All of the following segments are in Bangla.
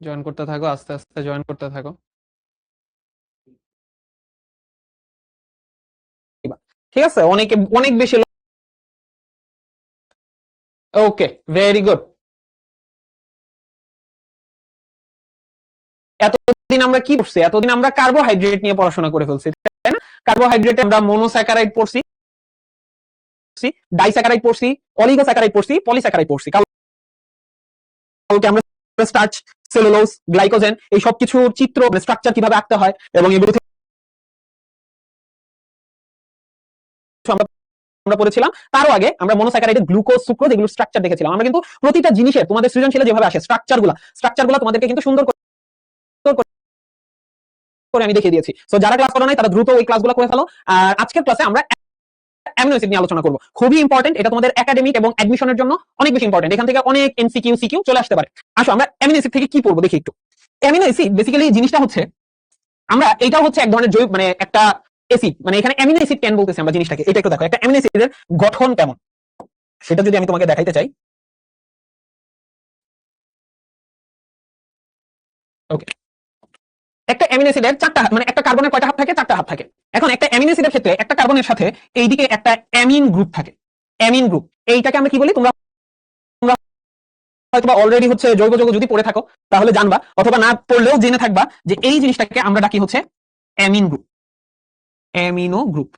জয়েন করতে থাকো, আস্তে আস্তে জয়েন করতে থাকো। ঠিক আছে, অনেকে অনেক বেশি। ওকে, ভেরি গুড। এতদিন আমরা কি করছি? এতদিন আমরা কার্বোহাইড্রেট নিয়ে পড়াশোনা করে ফেলছি, তাই না? কার্বোহাইড্রেটে আমরা মনোস্যাকারাইড পড়ছি, ডাইস্যাকারাইড পড়ছি, অলিগোস্যাকারাইড পড়ছি, পলিস্যাকারাইড পড়ছি। কালকে আমরা স্টার্চ, সেলুলোজ, গ্লাইকোজেন এই সব কিছুর চিত্র, স্ট্রাকচার কিভাবে আঁকতে হয় এবং এগুলো আমরা আমরা পড়েছিলাম। তারও আগে আমরা মনোস্যাকারাইডের গ্লুকোজ, সুক্রোজ এগুলোর স্ট্রাকচার দেখেছিলাম। আমরা কিন্তু প্রতিটা জিনিসের তোমাদের সৃজনশীলে যেভাবে আসে স্ট্রাকচারগুলো তোমাদেরকে কিন্তু সুন্দর করে আমি দেখিয়ে দিয়েছি। সো যারা ক্লাস করো নাই তারা দ্রুত ওই ক্লাসগুলো করে ফেলো। আর আজকের ক্লাসে আমরা অ্যামিনো অ্যাসিড নিয়ে আলোচনা করব। খুবই ইম্পর্টেন্ট, এটা তোমাদের একাডেমিক এবং অ্যাডমিশনের জন্য অনেক বেশি ইম্পর্টেন্ট। এখান থেকে অনেক এমসিকিউ সিকিউ চলে আসতে পারে। আসো আমরা অ্যামিনো অ্যাসিড থেকে কি পড়বো দেখি একটু। অ্যামিনো অ্যাসিড বেসিক্যালি জিনিসটা হচ্ছে, আমরা এটাও হচ্ছে এক ধরনের জৈব, মানে একটা অ্যাসিড। মানে এখানে অ্যামিনো অ্যাসিড কেন বলতেছি আমরা জিনিসটাকে, এটা একটু দেখো। একটা অ্যামিনো অ্যাসিডের গঠন কেমন সেটা যদি আমি তোমাকে দেখাইতে চাই। ওকে, একটা অ্যামিনো অ্যাসিডের চারটা, মানে একটা কার্বনের কয়টা হাত থাকে? চারটা হাত থাকে। এখন একটা অ্যামিনো অ্যাসিডের ক্ষেত্রে একটা কার্বনের সাথে এইদিকে একটা অ্যামিন গ্রুপ থাকে। অ্যামিন গ্রুপ, এইটাকে আমরা কি বলি? তোমরা হয়তো অলরেডি হচ্ছে জৈব যৌগ যদি পড়ে থাকো তাহলে জানবা, অথবা না পড়লেও জেনে থাকবা যে এই জিনিসটাকে আমরা ডাকি হচ্ছে অ্যামিন গ্রুপ, অ্যামিনো গ্রুপ।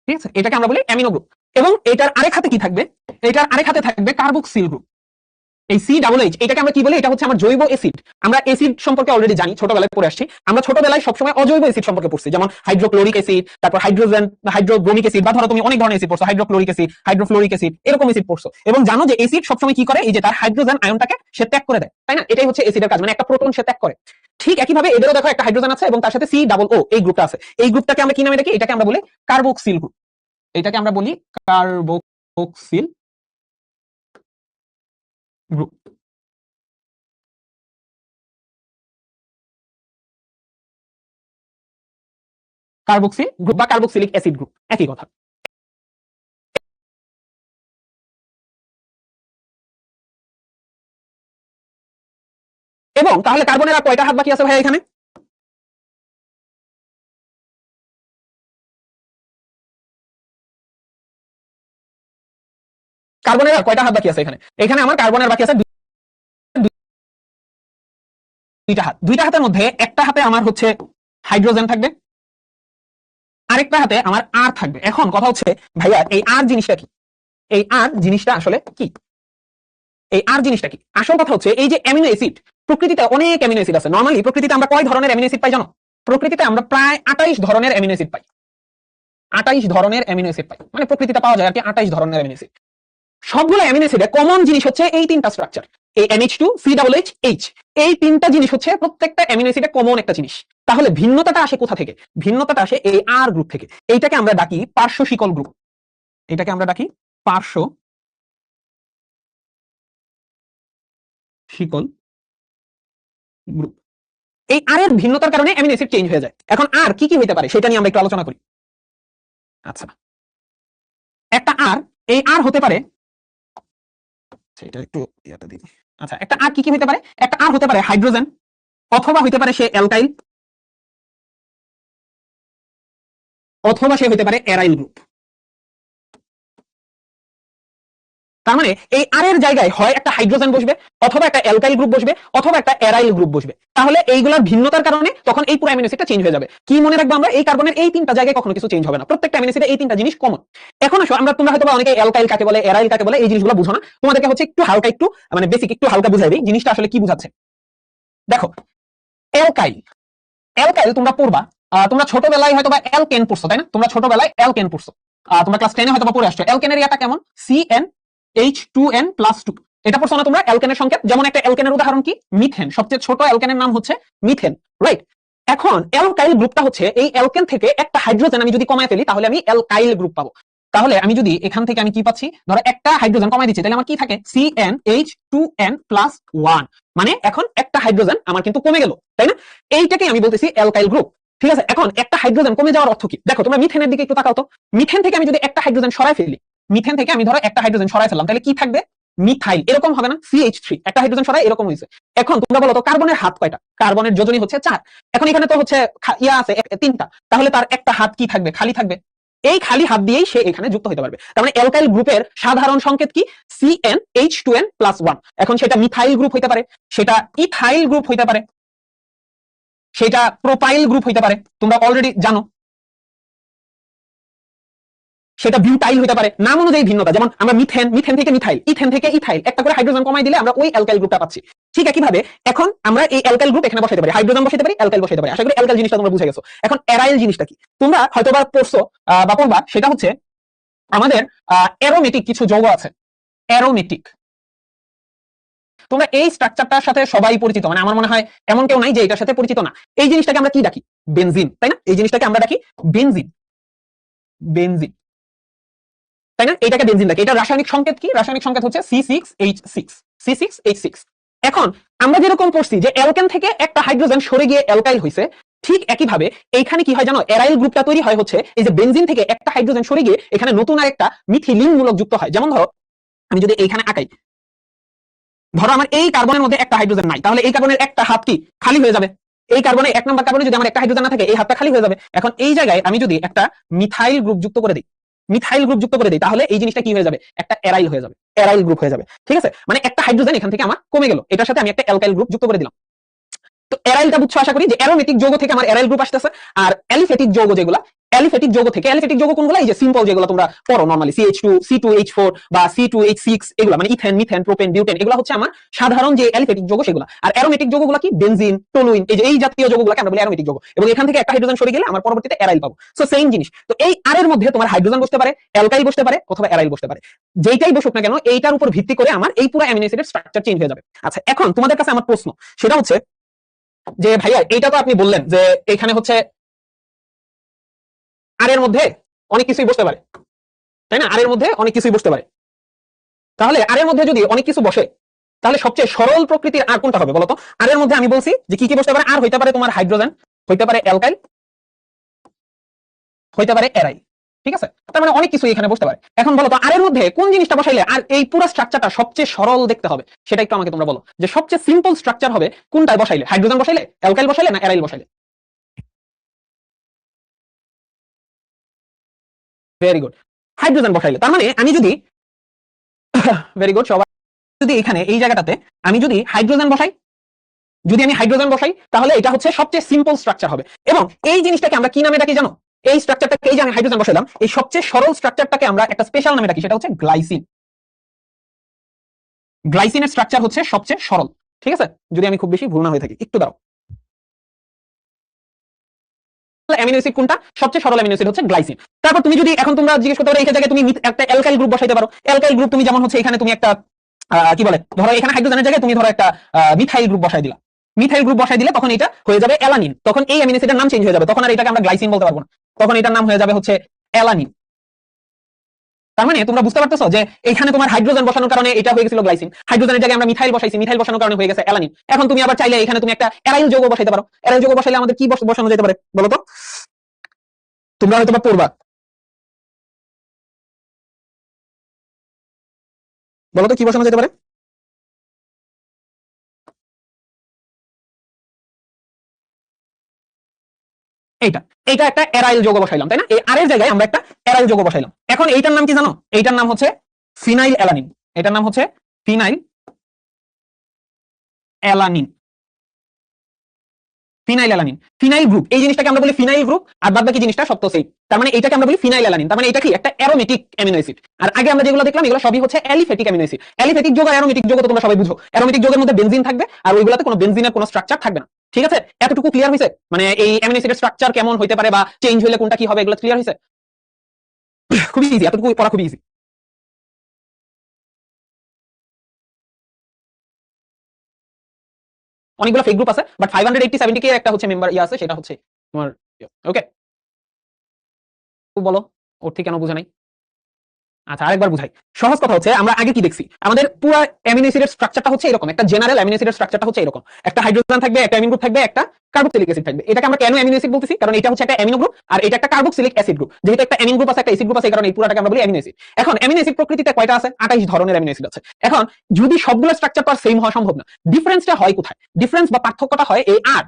ঠিক আছে, এটাকে আমরা বলি অ্যামিনো গ্রুপ। এবং এটার আরেক হাতে কি থাকবে? এটার আরেক হাতে থাকবে কার্বক্সিল গ্রুপ। এই COOH এটাকে আমরা কি বলি? এটা হচ্ছে আমার জৈব অ্যাসিড। আমরা অ্যাসিড সম্পর্কে অলরেডি জানি, ছোটবেলায় পড়ে আসছি। আমরা ছোটবেলায় সবসময় অজৈব অ্যাসিড সম্পর্কে পড়ছি, যেমন হাইড্রোক্লোরিক অ্যাসিড, তারপর হাইড্রোজেন, হাইড্রোব্রোমিক অ্যাসিড, বা ধরো তুমি অনেক ধরনের অ্যাসিড পড়ছো, হাইড্রোক্লোরিক অ্যাসিড, হাইড্রোফ্লোরিক অ্যাসিড, এরকম অ্যাসিড পড়ছো। এবং জানো যে অ্যাসিড সবসময় কি করে? এই যে তার হাইড্রোজেন আয়নটাকে সে ত্যাগ করে দেয়, তাই না? এটাই হচ্ছে অ্যাসিডের কাজ, মানে একটা প্রোটন সে ত্যাগ করে। ঠিক একইভাবে এদেরও দেখো একটা হাইড্রোজেন আছে এবং তার সাথে COO এই গ্রুপটা আছে। এই গ্রুপটাকে আমরা কি নামে ডাকি? এটাকে আমরা বলি কার্বক্সিল গ্রুপ। এটাকে আমরা বলি কার্বক্সিল গ্রুপ। কার্বক্সিল গ্রুপ বা কার্বক্সিলিক অ্যাসিড গ্রুপ, একই কথা। এবং তাহলে কার্বনের আর কয়টা হাত বাকি আছে ভাই এখানে? কার্বনের আর কয়টা হাত বাকি আছে এখানে? এখানে আমার কার্বনের বাকি আছে দুইটা হাত। দুইটা হাতের মধ্যে একটা হাতে আমার হচ্ছে হাইড্রোজেন থাকবে, আরেকটা হাতে আমার আর থাকবে। এখন কথা হচ্ছে ভাইয়া, এই আর জিনিসটা কি? এই আর জিনিসটা আসলে কি? এই আর জিনিসটা কি? আসল কথা হচ্ছে এই যে অ্যামিনো অ্যাসিড, প্রকৃতিতে অনেক অ্যামিনো অ্যাসিড আছে। নরমালি প্রকৃতিতে আমরা কয় ধরনের অ্যামিনো অ্যাসিড পাই জানো? প্রকৃতিতে আমরা প্রায় 28 ধরনের অ্যামিনো অ্যাসিড পাই। 28 ধরনের অ্যামিনো অ্যাসিড পাই, মানে প্রকৃতিতে পাওয়া যায় আর কি 28 ধরনের অ্যামিনো অ্যাসিড। সবগুলো অ্যামিনো অ্যাসিডে কমন জিনিস হচ্ছে এই তিনটা স্ট্রাকচার, এই NH2 COOH। এই তিনটা জিনিস হচ্ছে প্রত্যেকটা অ্যামিনো অ্যাসিডে কমন একটা জিনিস। তাহলে ভিন্নতাটা আসে কোথা থেকে? ভিন্নতাটা আসে এই আর গ্রুপ থেকে। এইটাকে আমরা ডাকি পার্শ্ব শিকল গ্রুপ। এটাকে আমরা ডাকি পার্শ্ব শিকল গ্রুপ। এই আর এর ভিন্নতার কারণে অ্যামিনো অ্যাসিড চেঞ্জ হয়ে যায়। এখন আর কি কি হতে পারে সেটা নিয়ে আমরা একটু আলোচনা করি। আচ্ছা, একটা আর, এই আর হতে পারে, সেটা একটু ইয়াতে দিই। আচ্ছা, একটা আর কি কি হতে পারে? একটা আর হতে পারে হাইড্রোজেন, অথবা হতে পারে সে অ্যালকাইল, অথবা সে হতে পারে অ্যারাইল গ্রুপ। তার মানে এই আর এর জায়গায় হয় একটা হাইড্রোজেন বসবে, অথবা একটা অ্যালকাইল গ্রুপ বসবে, অথবা একটা অ্যারাইল গ্রুপ বসবে। তাহলে এইগুলোর ভিন্নতার কারণে তখন এই পুরো অ্যামিনো অ্যাসিডটা চেঞ্জ হয়ে যাবে। কি মনে রাখবো আমরা? এই কার্বনের এই তিনটা জায়গায় কখনো কিছু চেঞ্জ হবে না, প্রত্যেকটা অ্যামিনো অ্যাসিডে এই তিনটা জিনিস কমন। এখন আসো আমরা, তোমরা হয়তো অনেকে অ্যালকাইল কাকে বলে, অ্যারাইল কাকে বলে এই জিনিসগুলো বুঝো না। তোমাদেরকে হচ্ছে একটু হালকা, একটু মানে বেসিক একটু হালকা বুঝাই দিই জিনিসটা আসলে কি বুঝাচ্ছে। দেখো, অ্যালকাইল, অ্যালকাইল তোমরা পড়বা, তোমরা ছোটবেলায় হয়তো বা অ্যালকেন পড়ছো, তাই না? তোমরা ছোটবেলায় অ্যালকেন পড়ছো, তোমরা ক্লাস 10 এ হয়তো পড়ে আসছো। অ্যালকেনের ইয়াটা কেমন? CnH2n+2। এটা পড়ছো না তোমরা? অ্যালকেনের সংকেত। যেমন একটা অ্যালকেনের উদাহরণ কি? মিথেন। সবচেয়ে ছোট অ্যালকেনের নাম হচ্ছে মিথেন, রাইট? এখন অ্যালকাইল গ্রুপটা হচ্ছে এই অ্যালকেন থেকে একটা হাইড্রোজেন আমি যদি কমায় ফেলি তাহলে আমি অ্যালকাইল গ্রুপ পাবো। তাহলে আমি যদি এখান থেকে আমি কি পাচ্ছি? ধরো একটা হাইড্রোজেন কমাই দিচ্ছি, তাহলে আমার কি থাকে? CnH2n+1। মানে এখন একটা হাইড্রোজেন আমার কিন্তু কমে গেল, তাই না? এইটাকে আমি বলতেছি অ্যালকাইল গ্রুপ। ঠিক আছে, এখন একটা হাইড্রোজেন কমে যাওয়ার অর্থ কি? দেখো তোমরা মিথেনের দিকে একটু তাকাও তো। মিথেন থেকে আমি যদি একটা হাইড্রোজেন সরাই ফেলি, মিথেন থেকে আমি ধরো একটা হাইড্রোজেন সরাই ফেললাম, তাহলে কি থাকবে? মিথাইল, এরকম হবে না, CH3 একটা হাইড্রোজেন সরাই এরকম হয়েছে। এখন তোমরা বলো তো কার্বনের হাত কয়টা? কার্বনের যোজনী হচ্ছে 4। এখন এখানে তো হচ্ছে ইয়া আছে 3টা, তাহলে তার একটা হাত কি থাকবে? খালি থাকবে। এই খালি হাত দিয়েই সে এখানে যুক্ত হতে পারবে। তার মানে অ্যালকাইল গ্রুপের সাধারণ সংকেত কি? CnH2n+1। এখন সেটা মিথাইল গ্রুপ হইতে পারে, সেটা ইথাইল গ্রুপ হইতে পারে, সেটা প্রোপাইল গ্রুপ হইতে পারে, তোমরা অলরেডি জানো, সেটা বিউটাইল হতে পারে। নাম অনুযায়ী ভিন্নতা, যেমন আমরা মিথেন, মিথেন থেকে মিথাইল, ইথেন থেকে ইথাইল, একটা করে হাইড্রোজেন কমাই দিলে আমরা ওই অ্যালকাইল গ্রুপটা পাচ্ছি। ঠিক একইভাবে এখন আমরা এই অ্যালকাইল গ্রুপ এখানে বসাইতে পারি, হাইড্রোজেন বসাইতে পারি, অ্যালকাইল বসাইতে পারি। আশা করি অ্যালকাইল জিনিসটা তোমরা বুঝে গেছো। এখন অ্যারাইল জিনিসটা কি তোমরা হয়তোবা পড়ছো বা পড়বা, সেটা হচ্ছে আমাদের অ্যারোমেটিক কিছু যৌগ আছে, অ্যারোমেটিক। তোমরা এই স্ট্রাকচারটার সাথে সবাই পরিচিত, মানে আমার মনে হয় এমন কেউ নাই যে এটার সাথে পরিচিত না। এই জিনিসটাকে আমরা কি ডাকি? বেনজিন, তাই না? এই জিনিসটাকে আমরা ডাকি বেনজিন, বেনজিন, তাই না? এটাকে বেনজিন ডাকি। এটা রাসায়নিক সংকেত কি? রাসায়নিক সংকেত হচ্ছে C6H6, C6H6। এখন আমরা যেরকম পড়ছি যে অ্যালকেন থেকে একটা হাইড্রোজেন সরে গিয়ে অ্যালকাইল হইছে, ঠিক একইভাবে এইখানে কি হয় জানো? অ্যারাইল গ্রুপটা তৈরি হয় হচ্ছে এই যে বেনজিন থেকে একটা হাইড্রোজেন সরে গিয়ে এখানে নতুন আরেকটা মিথিলিন মূলক যুক্ত হয়। যেমন ধরো আমি যদি এইখানে আঁকাই, ধরো আমার এই কার্বনের মধ্যে একটা হাইড্রোজেন নাই, তাহলে এই কার্বনের একটা হাত কি? খালি হয়ে যাবে। এই কার্বনে 1 নম্বর কার্বনে যদি আমার একটা হাইড্রোজেন না থাকে, এই হাতটা খালি হয়ে যাবে। এখন এই জায়গায় আমি যদি একটা মিথাইল গ্রুপ যুক্ত করে দিই, মিথাইল গ্রুপ যুক্ত করে দিই, তাহলে এই জিনিসটা কি হয়ে যাবে? একটা অ্যারাইল হয়ে যাবে, অ্যারাইল গ্রুপ হয়ে যাবে। ঠিক আছে, মানে একটা হাইড্রোজেন এখান থেকে আমার কমে গেল, এটার সাথে আমি একটা অ্যালকাইল গ্রুপ যুক্ত করে দিলাম। তো অ্যারাইলটা বুঝছো আশা করি, যে অ্যারোমেটিক যৌগ থেকে আমার অ্যারাইল গ্রুপ আসতেছে। আর অ্যালিফেটিক যৌগ যেগুলো, অ্যালিফেটিক যৌগ থেকে, অ্যালিফেটিক যৌগ কোনগুলো? এই যে সিম্পল যেগুলো তোমরা পড়ো নরমালি, CH2, C2H4 বা C2H6, এগুলো মানে ইথেন, মিথেন, প্রোপেন, বিউটেন, এগুলো হচ্ছে আমার সাধারণ যে অ্যালিফেটিক যৌগ সেগুলো। আর অ্যারোমেটিক যৌগগুলো কি? বেনজিন, টলুইন, এই যে এই জাতীয় যৌগগুলোকে আমরা বলি অ্যারোমেটিক যৌগ। এবং এখান থেকে একটা হাইড্রোজেন সরে গেলে আমার পরবর্তীতে অ্যারাইল পাবো। সো সেম জিনিস। তো এই আর এর মধ্যে তোমার হাইড্রোজেন বসতে পারে, অ্যালকাইল বসতে পারে, অথবা অ্যারাইল বসতে পারে। যেইটাই বসুক না কেন, এইটার উপর ভিত্তি করে আমার এই পুরো অ্যামিনো অ্যাসিডের স্ট্রাকচার চেঞ্জ হয়ে যাবে। আচ্ছা, এখন তোমাদের কাছে আমার প্রশ্ন, সেটা হচ্ছে যে ভাইয়া এইটা তো আপনি বললেন যে এখানে হচ্ছে আর এর মধ্যে অনেক কিছুই বসতে পারে, তাই না? আর এর মধ্যে অনেক কিছুই বসতে পারে। তাহলে আর এর মধ্যে যদি অনেক কিছু বসে, তাহলে সবচেয়ে সরল প্রকৃতির আর কোনটা হবে বলতো? আর এর মধ্যে আমি বলছি যে কি কি বসতে পারে। আর হইতে পারে তোমার হাইড্রোজেন, হইতে পারে অ্যালকাইল, হইতে পারে অ্যারাইল। ঠিক আছে, তার মানে অনেক কিছু এখানে বসতে পারে। এখন বলো তো আর এর মধ্যে কোন জিনিসটা বসাইলে আর এই পুরো স্ট্রাকচারটা সবচেয়ে সরল দেখতে হবে? সেটা একটু আমাকে তোমরা বলো, যে সবচেয়ে সিম্পল স্ট্রাকচার হবে কোনটায় বসাইলে? হাইড্রোজেন বসাইলে, অ্যালকাইল বসাইলে, না অ্যারাইল বসাইলে? ভেরি গুড, হাইড্রোজেন বসাইলে। তার মানে আমি যদি ভেরি গুড সবাই, যদি এখানে এই জায়গাটাতে আমি যদি হাইড্রোজেন বসাই, যদি আমি হাইড্রোজেন বসাই, তাহলে এটা হচ্ছে সবচেয়ে সিম্পল স্ট্রাকচার হবে। এবং এই জিনিসটাকে আমরা কি নামে ডাকি জানো? এই স্ট্রাকচারটাকে, এই যে আমি হাইড্রোজেন বসাইলাম, এই সবচেয়ে সরল স্ট্রাকচারটাকে আমরা একটা স্পেশাল নামে ডাকি, সেটা হচ্ছে গ্লাইসিন। গ্লাইসিনের স্ট্রাকচার হচ্ছে সবচেয়ে সরল। ঠিক আছে, যদি আমি খুব বেশি ভুল না হয়ে থাকি, একটু দাঁড়াও। অ্যামিনো অ্যাসিড কোনটা? সবচেয়ে সরল অ্যামিনো অ্যাসিড হচ্ছে গ্লাইসিন। তারপর তুমি যদি এখন তোমরা জিজ্ঞেস করতে পারো, এই জায়গায় তুমি একটা অ্যালকাইল গ্রুপ বসাইতে পারো। অ্যালকাইল গ্রুপ তুমি যেমন হচ্ছে এখানে তুমি একটা কি বলে, ধরো এখানে হাইড্রোজেনের জায়গায় তুমি ধরো একটা মিথাইল গ্রুপ বসাই দিলা। মিথাইল গ্রুপ বসাই দিলে তখন এটা হয়ে যাবে অ্যালানিন। তখন এই অ্যামিনো অ্যাসিডের নাম চেঞ্জ হয়ে যাবে, তখন আর এটাকে আমরা গ্লাইসিন বলতে পারবো না, তখন এটার নাম হয়ে যাবে হচ্ছে অ্যালানিন। তার মানে তোমরা বুঝতে পারতেছো যে এখানে তোমার হাইড্রোজেন বসানোর কারণে এটা হয়ে গেছিল গ্লাইসিন, হাইড্রোজেনের জায়গায় আমরা মিথাইল বসাইছি, মিথাইল বসানোর কারণে হয়ে গেছে অ্যালানিন। এখন তুমি আবার চাইলে এখানে তুমি একটা অ্যারাইল যৌগ বসাইতে পারো। অ্যারাইল যৌগ বসাইলে আমাদের কি বসানো যেতে পারে বলো তো? তোমরা হয়তো বা পড়বা, বলো তো কি বসানো যেতে পারে? এইটা, এইটা একটা অ্যারাইল যৌগ বসাইলাম, তাই না? এই আর এর জায়গায় আমরা একটা অ্যারাইল যৌগ বসাইলাম। এখন এইটার নাম কি জানো? এইটার নাম হচ্ছে ফিনাইল অ্যালানিন। এটার নাম হচ্ছে phenyl alanine, phenyl alanine, phenyl group. এই জিনিসটাকে আমরা বলি ফিনাইল গ্রুপ, আর বাদ বাকি জিনিসটা সব তো সেই। তার মানে এটাকে আমরা বলি ফিনাইল অ্যালানিন। তার মানে এটা কি? একটা অ্যারোমেটিক অ্যামিনো অ্যাসিড। আর আগে আমরা যেগুলো দেখলাম এগুলো সবই হচ্ছে অ্যালিফেটিক অ্যামিনো অ্যাসিড। অ্যালিফেটিক যৌগ আর অ্যারোমেটিক যৌগ তো তোমরা সবাই বুঝো। অ্যারোমেটিক যৌগের মধ্যে বেনজিন থাকবে, আর ওইগুলোতে কোনো বেনজিনের কোনো স্ট্রাকচার থাকবে না। ঠিক আছে, এতটুকু ক্লিয়ার হয়েছে? মানে এই অ্যামিনো অ্যাসিডের স্ট্রাকচার কেমন হইতে পারে বা চেঞ্জ হলে কোনটা কি হবে, এগুলো ক্লিয়ার হয়েছে? খুবই ইজি, এতটুকু পড়া খুবই ইজি। অনেকগুলো ফেক গ্রুপ আছে, বাট 580 70 কে একটা হচ্ছে মেম্বার ইয়ে আছে, সেটা হচ্ছে তোমার ওকে। বলো ওর ঠিক কেন বুঝে নাই? আচ্ছা আরেকবার বুঝাই। সহজ কথা হচ্ছে, আমরা আগে কি দেখছি, আমাদের পুরো অ্যামিনো অ্যাসিডের স্ট্রাকচারটা হচ্ছে এরকম, একটা জেনারেল অ্যামিনো অ্যাসিডের স্ট্রাকচারটা হচ্ছে এরকম। একটা হাইড্রোজেন থাকবে, একটা অ্যামিন গ্রুপ থাকবে, একটা কার্বক্সিলিক অ্যাসিড থাকবে। এটাকে আমরা কেন অ্যামিনো অ্যাসিড বলতেছি, কারণ এটা হচ্ছে একটা অ্যামিনো গ্রুপ আর এটা একটা কার্বক্সিলিক অ্যাসিড গ্রুপ। যেহেতু একটা অ্যামিনো গ্রুপ আছে একটা অ্যাসিড গ্রুপ আছে, এই কারণে এই পুরোটাকে আমরা বলি অ্যামিনো অ্যাসিড। এখন অ্যামিনো অ্যাসিড প্রকৃতিতে কয়টা আছে? 28 ধরনের অ্যামিনো অ্যাসিড আছে। এখন যদি সবগুলো স্ট্রাকচার তো আর সেম হওয়া সম্ভব না, ডিফারেন্সটা হয় কোথায়? ডিফারেন্স বা পার্থক্যটা হয় এই আর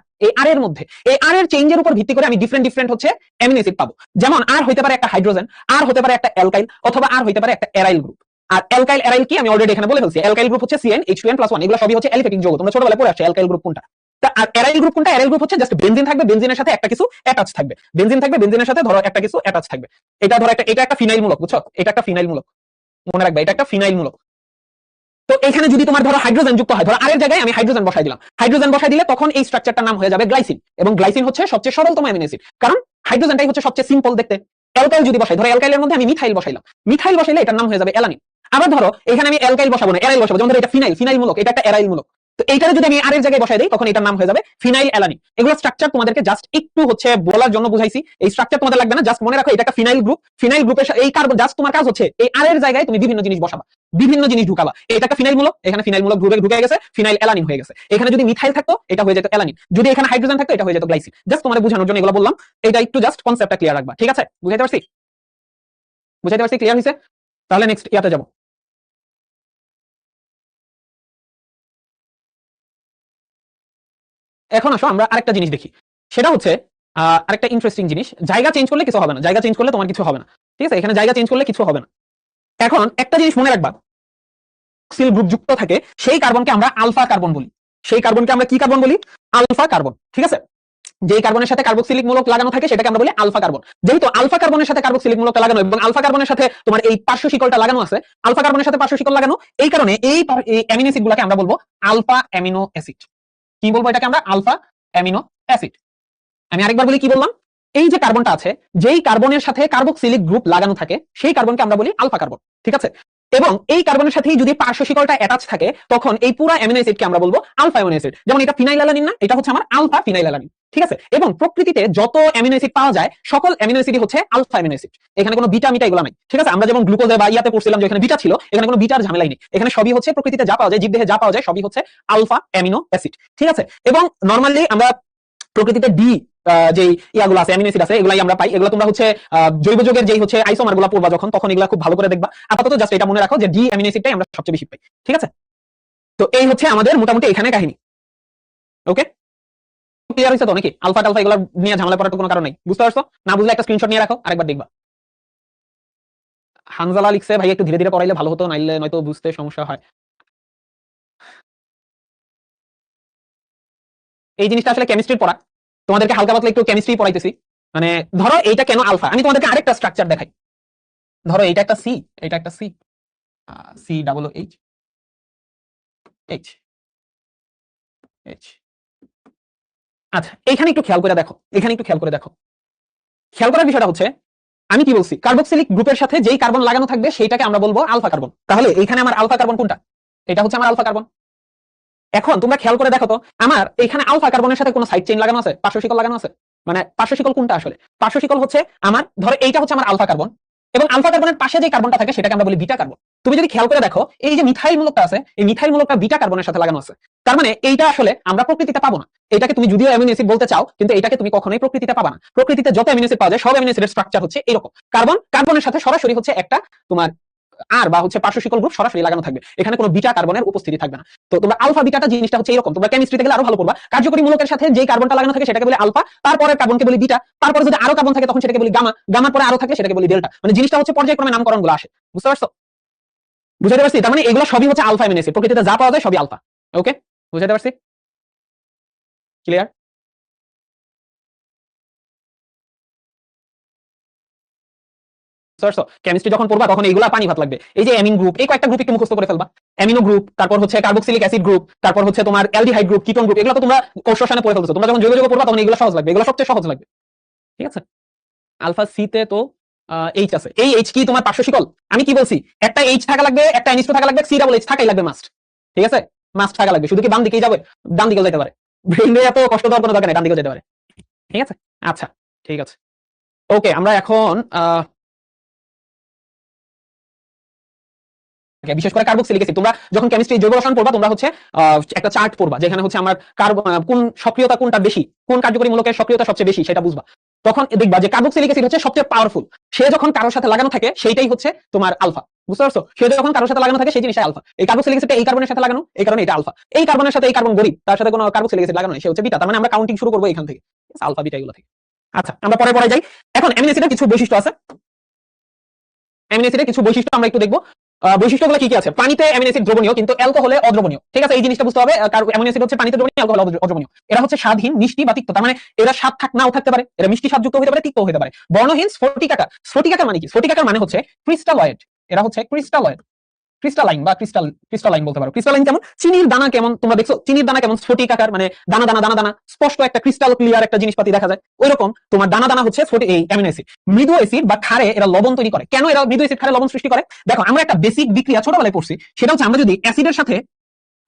এর মধ্যে। এই আর এর চেঞ্জের উপর ভিত্তি করে আমি ডিফারেন্ট হচ্ছে অ্যামিনো অ্যাসিড পাবো। যেমন আর হইতে পারে একটা হাইড্রোজেন, আর হতে পারে একটা অ্যালকাইল, অথবা আর হইতে পারে একটা অ্যারাইল গ্রুপ। আর অ্যালকাইল অ্যারাইল কি আমি অলরেডি এখানে বলে ফেলছি। অ্যালকাইল গ্রুপ হচ্ছে CnH2n+1, এগুলো সবই হচ্ছে অ্যালিফেটিক যৌগ। তোমরা ছোটবেলায় পড়ে আসছো অ্যালকাইল গ্রুপ কোনটা। আর অ্যারাইল গ্রুপ কোনটা? অ্যারাইল গ্রুপ হচ্ছে জাস্ট বেনজিন থাকবে, বেনজিনের সাথে একটা কিছু অ্যাটাচ থাকবে। বেনজিন থাকবে, বেনজিনের সাথে ধরো একটা কিছু অ্যাটাচ থাকবে। এটা ধরো এটা একটা ফিনাইল মূলক, বুঝছো? এটা একটা ফিনাইল মূলক, মনে রাখবে এটা একটা ফিনাইল মূলক। তো এখানে যদি তোমার ধরো হাইড্রোজেন যুক্ত হয়, ধরো আর এর জায়গায় আমি হাইড্রোজেন বসাই দিলাম, হাইড্রোজেন বসাই দিলে তখন এই স্ট্রাকচারটার নাম হয়ে যাবে গ্লাইসিন। এবং গ্লাইসিন হচ্ছে সবচেয়ে সরলতম অ্যামিনো অ্যাসিড, কারণ হাইড্রোজেনটাই হচ্ছে সবচেয়ে সিম্পল দেখতে। অ্যালকাইল যদি বসাই, ধরো অ্যালকাইলের মধ্যে আমি মিথাইল বসাইলাম, মিথাইল বসাইলে এটার নাম হয়ে যাবে অ্যালানিন। আবার ধরো এখানে আমি অ্যালকাইল বসাবো না, অ্যারাইল বসাবো, যেমন ধরো এটা ফিনাইল মূলক, এটা একটা অ্যারাইল মূলক। তো এইটারে যদি আমি আর এর জায়গায় বসাই দিই তখন এটার নাম হয়ে যাবে ফিনাইল অ্যালানিন। এগুলো স্ট্রাকচার তোমাদেরকে জাস্ট একটু হচ্ছে বলার জন্য বুঝাইছি। এই স্ট্রাকচার তোমাদের লাগবে না, জাস্ট মনে রাখো এটা একটা ফিনাইল গ্রুপ। ফিনাইল গ্রুপের এই কার্বন, জাস্ট তোমার কাজ হচ্ছে এই আর এর জায়গায় তুমি বিভিন্ন জিনিস বসাবা, বিভিন্ন জিনিস ঢুকাবা। এটা একটা ফিনাইল মূলক, এখানে ফিনাইল মূলক গ্রুপে ঢুকে গেছে, ফিনাইল অ্যালানিন হয়ে গেছে। এখানে যদি মিথাইল থাকতো এটা হয়ে যেত অ্যালানিন, যদি এখানে হাইড্রোজেন থাকতো এটা হয়ে যেত গ্লাইসিন। জাস্ট তোমাদের বোঝানোর জন্য এগুলো বললাম। এটা একটু জাস্ট কনসেপ্টটা ক্লিয়ার রাখবা, ঠিক আছে? বুঝাইতে পারছি? বুঝাইতে পারছি? ক্লিয়ার হয়েছে? তাহলে নেক্সট ইয়াতে যাবো। এখন আসো আমরা আরেকটা জিনিস দেখি, সেটা হচ্ছে আরেকটা ইন্টারেস্টিং জিনিস। জায়গা চেঞ্জ করলে কিছু হবে না, জায়গা চেঞ্জ করলে তোমার কিছু হবে না, ঠিক আছে? এখানে জায়গা চেঞ্জ করলে কিছু হবে না। এখন একটা জিনিস মনে রাখবা, সিল গ্রুপ যুক্ত থাকে সেই কার্বনকে আমরা আলফা কার্বন বলি। সেই কার্বনকে আমরা কি কার্বন বলি? আলফা কার্বন, ঠিক আছে? যে কার্বনের সাথে কার্বক্সিলিক মূলক লাগানো থাকে সেটাকে আমরা বলি আলফা কার্বন। যেহেতু আলফা কার্বনের সাথে কার্বক্সিলিক মূলক লাগানো এবং আলফা কার্বনের সাথে তোমার এই পার্শ্ব শিকলটা লাগানো আছে, আলফা কার্বনের সাথে পার্শ্ব শিকল লাগানো, এই কারণে এই অ্যামিনো অ্যাসিড গুলোকে আমরা বলবো আলফা অ্যামিনো অ্যাসিড। কি বলবো এটাকে আমরা? Alpha amino acid. আমি আরেকবার বলি, কি বললাম? এই যে কার্বনটা আছে, যেই কার্বনের সাথে কার্বক্সিলিক গ্রুপ লাগানো থাকে সেই কার্বনকে আমরা বলি আলফা কার্বন, ঠিক আছে? এবং এই কার্বনের সাথে যদি পার্শ্ব শিকলটা অ্যাটাচ থাকে তখন এই পুরো অ্যামিনো অ্যাসিডকে আমরা বলবো আলফা অ্যামিনো অ্যাসিড। যেমন এটা ফিনাইল অ্যালানিন না, এটা হচ্ছে আমার আলফা ফিনাইল অ্যালানিন, ঠিক আছে? এবং প্রকৃতিতে যত অ্যামিনো অ্যাসিড পাওয়া যায় সকল অ্যামিনো অ্যাসিডই হচ্ছে আলফা অ্যামিনো অ্যাসিড। এখানে কোনো বিটা মিটা এগুলো নাই, ঠিক আছে? আমরা যেমন গ্লুকোজে বা ইয়াতে পড়ছিলাম যে এখানে বিটা ছিল, এখানে কোনো বিটার ঝামেলাই নেই। এখানে সবই হচ্ছে প্রকৃতিতে যা পাওয়া যায়, জীবদেহে যা পাওয়া যায় সবই হচ্ছে আলফা অ্যামিনো অ্যাসিড, ঠিক আছে? এবং নরমালি আমরা প্রকৃতিতে যে ইয়াগুলো আছে অ্যামিনো অ্যাসিড আছে এগুলাই আমরা পাই। এগুলো তোমরা হচ্ছে জৈব যৌগের যেই হচ্ছে আইসোমার গুলো পড়বা যখন, তখন এগুলো খুব ভালো করে দেখবা। আপাতত জাস্ট এটা মনে রাখো যে ডি অ্যামিনো অ্যাসিডটাই আমরা সবচেয়ে বেশি পাই, ঠিক আছে? তো এই হচ্ছে আমাদের মোটামুটি এখানে কাহিনী। ওকে, ক্লিয়ার হয়েছে তো নাকি? আলফা টালফা এগুলো নিয়ে ঝামেলা করার তো কোনো কারণ নাই। বুঝতে পারছো? না বুঝলে একটা স্ক্রিনশট নিয়ে রাখো, আরেকবার দেখবা। হানজালা লিখছে ভাই একটু ধীরে ধীরে পড়াইলে ভালো হতো, নাইলে নয়তো বুঝতে সমস্যা হয়। এই জিনিসটা আসলে কেমিস্ট্রির পড়া, তোমাদেরকে হালকা পাতলা একটু কেমিস্ট্রি পড়াইতেছি। মানে ধরো এইটা কেন আলফা, আমি তোমাদেরকে আরেকটা স্ট্রাকচার দেখাই। ধরো এটা একটা সি, এটা একটা C, C double H H H. আচ্ছা এখানে একটু খেয়াল করে দেখো, এখানে একটু খেয়াল করে দেখো। খেয়াল করার বিষয়টা হচ্ছে আমি কি বলছি, কার্বক্সিলিক গ্রুপের সাথে যেই কার্বন লাগানো থাকবে সেইটাকে আমরা বলবো আলফা কার্বন। তাহলে এইখানে আমার আলফা কার্বন কোনটা? এটা হচ্ছে আমার আলফা কার্বন। এখন তোমরা খেয়াল করে দেখো তো, আমার এখানে আলফা কার্বনের সাথে কোনো সাইড চেইন লাগানো আছে, পার্শ্ব শিকল লাগানো আছে? মানে পার্শ্ব শিকল কোনটা আসলে? পার্শ্ব শিকল হচ্ছে আমার, ধরো এইটা হচ্ছে আমার আলফা কার্বন, এবং আলফা কার্বনের পাশে যে কার্বনটা থাকে সেটাকে আমরা বলি বিটা কার্বন। তুমি যদি খেয়াল করে দেখো এই যে মিথাইল মূলকটা আছে, এই মিথাইল মূলকটা বিটা কার্বনের সাথে লাগানো আছে। তার মানে এইটা আসলে আমরা প্রকৃতিতে পাবো না। এটাকে তুমি যদিও অ্যামিনো অ্যাসিড বলতে চাও, কিন্তু এটাকে তুমি কখনোই প্রকৃতিতে পাবা না। প্রকৃতিতে যত অ্যামিনো অ্যাসিড পাওয়া যায় সব অ্যামিনো অ্যাসিডের স্ট্রাকচার হচ্ছে এরকম। কার্বনের সাথে সরাসরি হচ্ছে একটা তোমার আর বা হচ্ছে পার্শ্ব শিকল গ্রুপ সরাসরি লাগানো থাকবে, এখানে কোনো বিটা কার্বনের উপস্থিতি থাকবে না। তো তোমরা আলফা বিটাটা জিনিসটা হচ্ছে এরকম, তোমরা কেমিস্ট্রিতে গেলে আরো ভালো পড়বা। কার্যকরী মূলকের সাথে যে কার্বনটা লাগানো থাকে সেটাকে বলে আলফা, তারপরে কার্বনকে বলি বিটা, তারপরে যদি আরো কার্বন থাকে তখন সেটাকে বলি গামা, গামার পরে আরো থাকলে সেটাকে বলি ডেল্টা। মানে জিনিসটা হচ্ছে পর্যায়ক্রমে নামকরণ গুলো আসে। বুঝতে পারছো? বুঝাতে পারছি? তার মানে এগুলো সবই হচ্ছে আলফা অ্যামিনো অ্যাসিড, প্রকৃতিতে যা পাওয়া যায় সবই আলফা। ওকে, বুঝাতে পারছি? ক্লিয়ার? কেমিস্ট্রি যখন পড়বা তখন এইগুলা পানি ভাত লাগবে। এই যে অ্যামিন গ্রুপ, এই কয়েকটা গ্রুপ একটু মুখস্থ করে ফেলবা। অ্যামিনো গ্রুপ, তারপর হচ্ছে কার্বক্সিলিক অ্যাসিড গ্রুপ, তারপর হচ্ছে তোমার অ্যালডিহাইড গ্রুপ, কিটোন গ্রুপ, এগুলো তো তোমরা কোষ রসায়নে পড়ে ফেলছো। তোমরা যখন জৈব যৌগ পড়বা তখন এগুলো সহজ লাগবে, এগুলো সবচেয়ে সহজ লাগবে, ঠিক আছে? আলফা সি তে তো এইচ আছে। এই এইচ কি তোমার পার্শ্ব শিকল? আমি কি বলছি, একটা এইচ থাকা লাগবে, একটা এনএইচ থাকা লাগবে, সি ডাবল এইচ থাকাই লাগবে মাস্ট, ঠিক আছে? মাস্ট থাকা লাগবে। শুধু কি বাম দিকেই যাবে? ডান দিকেও যেতে পারে। ব্রেইনে এত কষ্ট দেওয়ার কোনো দরকার নেই, ডান দিকেও যেতে পারে, ঠিক আছে? আচ্ছা ঠিক আছে। ওকে, আমরা এখন বিশেষ করে কার্বক্সিলিক অ্যাসিড। তোমরা যখন কেমিস্ট্রি জৈব রসায়ন পড়বা তোমরা হচ্ছে একটা চার্ট পড়বা যেখানে হচ্ছে আমার কোন সক্রিয়তা কোনটা বেশি, কোন কার্যকরী মূলকের সক্রিয়তা সবচেয়ে বেশি সেটা বুঝবা। তখন দেখবা যে কার্বক্সিলিক অ্যাসিড হচ্ছে সবচেয়ে পাওয়ারফুল। সে যখন কারোর সাথে লাগানো থাকে সেইটাই হচ্ছে তোমার আলফা। বুঝতে পারছো? সে যখন কারোর সাথে লাগানো থাকে সেই জিনিসটা আলফা। এই কার্বক্সিলিক অ্যাসিডটা এই কার্বনের সাথে লাগানো, এই কারণে এটা আলফা। এই কার্বনের সাথে এই কার্বন গরিব, তার সাথে কোনো কার্বক্সিলিক অ্যাসিড লাগানো নেই, সে হচ্ছে বিটা। তার মানে আমরা কাউন্টিং শুরু করব এখান থেকে, আলফা বিটা এগুলো থেকে। আচ্ছা, আমরা পরে যাই। এখন অ্যামিনো অ্যাসিডের কিছু বৈশিষ্ট্য আছে। অ্যামিনো অ্যাসিডের কিছু বৈশিষ্ট্য আমরা একটু দেখব। বৈশিষ্ট্যগুলো কি কি আছে? পানিতে অ্যামিনো অ্যাসিড দ্রবণীয় কিন্তু অ্যালকোহলে অদ্রবণীয়। ঠিক আছে, এই জিনিসটা বুঝতে হবে। অ্যামিনো অ্যাসিড হচ্ছে পানিতে দ্রবণীয়, অ্যালকোহলে অদ্রবণীয়। এরা হচ্ছে স্বাদহীন, মিষ্টি বা তিক্ত। তার মানে এরা স্বাদ নাও থাকতে পারে, এরা মিষ্টি স্বাদযুক্ত হতে পারে, তিক্ত হতে পারে। বর্ণহীন, স্ফটিকাকার। স্ফটিকাকার মানে কি? স্ফটিকাকার মানে হচ্ছে ক্রিস্টালয়েড। এরা হচ্ছে ক্রিস্টালয়েড, ক্রিস্টালাইন বা ক্রিস্টালাইন বলতে পারো। ক্রিস্টালাইন কেমন? চিনির দানা কেমন? তোমরা দেখছো চিনির দানা কেমন স্ফটিক আকার, মানে দানা দানা দানা দানা, স্পষ্ট একটা ক্রিস্টাল ক্লিয়ার একটা জিনিসপাতি দেখা যায়। ওইরকম তোমার দানা দানা হচ্ছে এই অ্যামিনো অ্যাসিড। মৃদু অ্যাসিড বা ক্ষারে এরা লবণ তৈরি করে। কেন এরা মৃদু অ্যাসিড ক্ষারে লবণ সৃষ্টি করে? দেখো, আমরা একটা বেসিক বিক্রিয়া ছোটবেলায় পড়ছি, সেটা হচ্ছে আমরা যদি অ্যাসিডের সাথে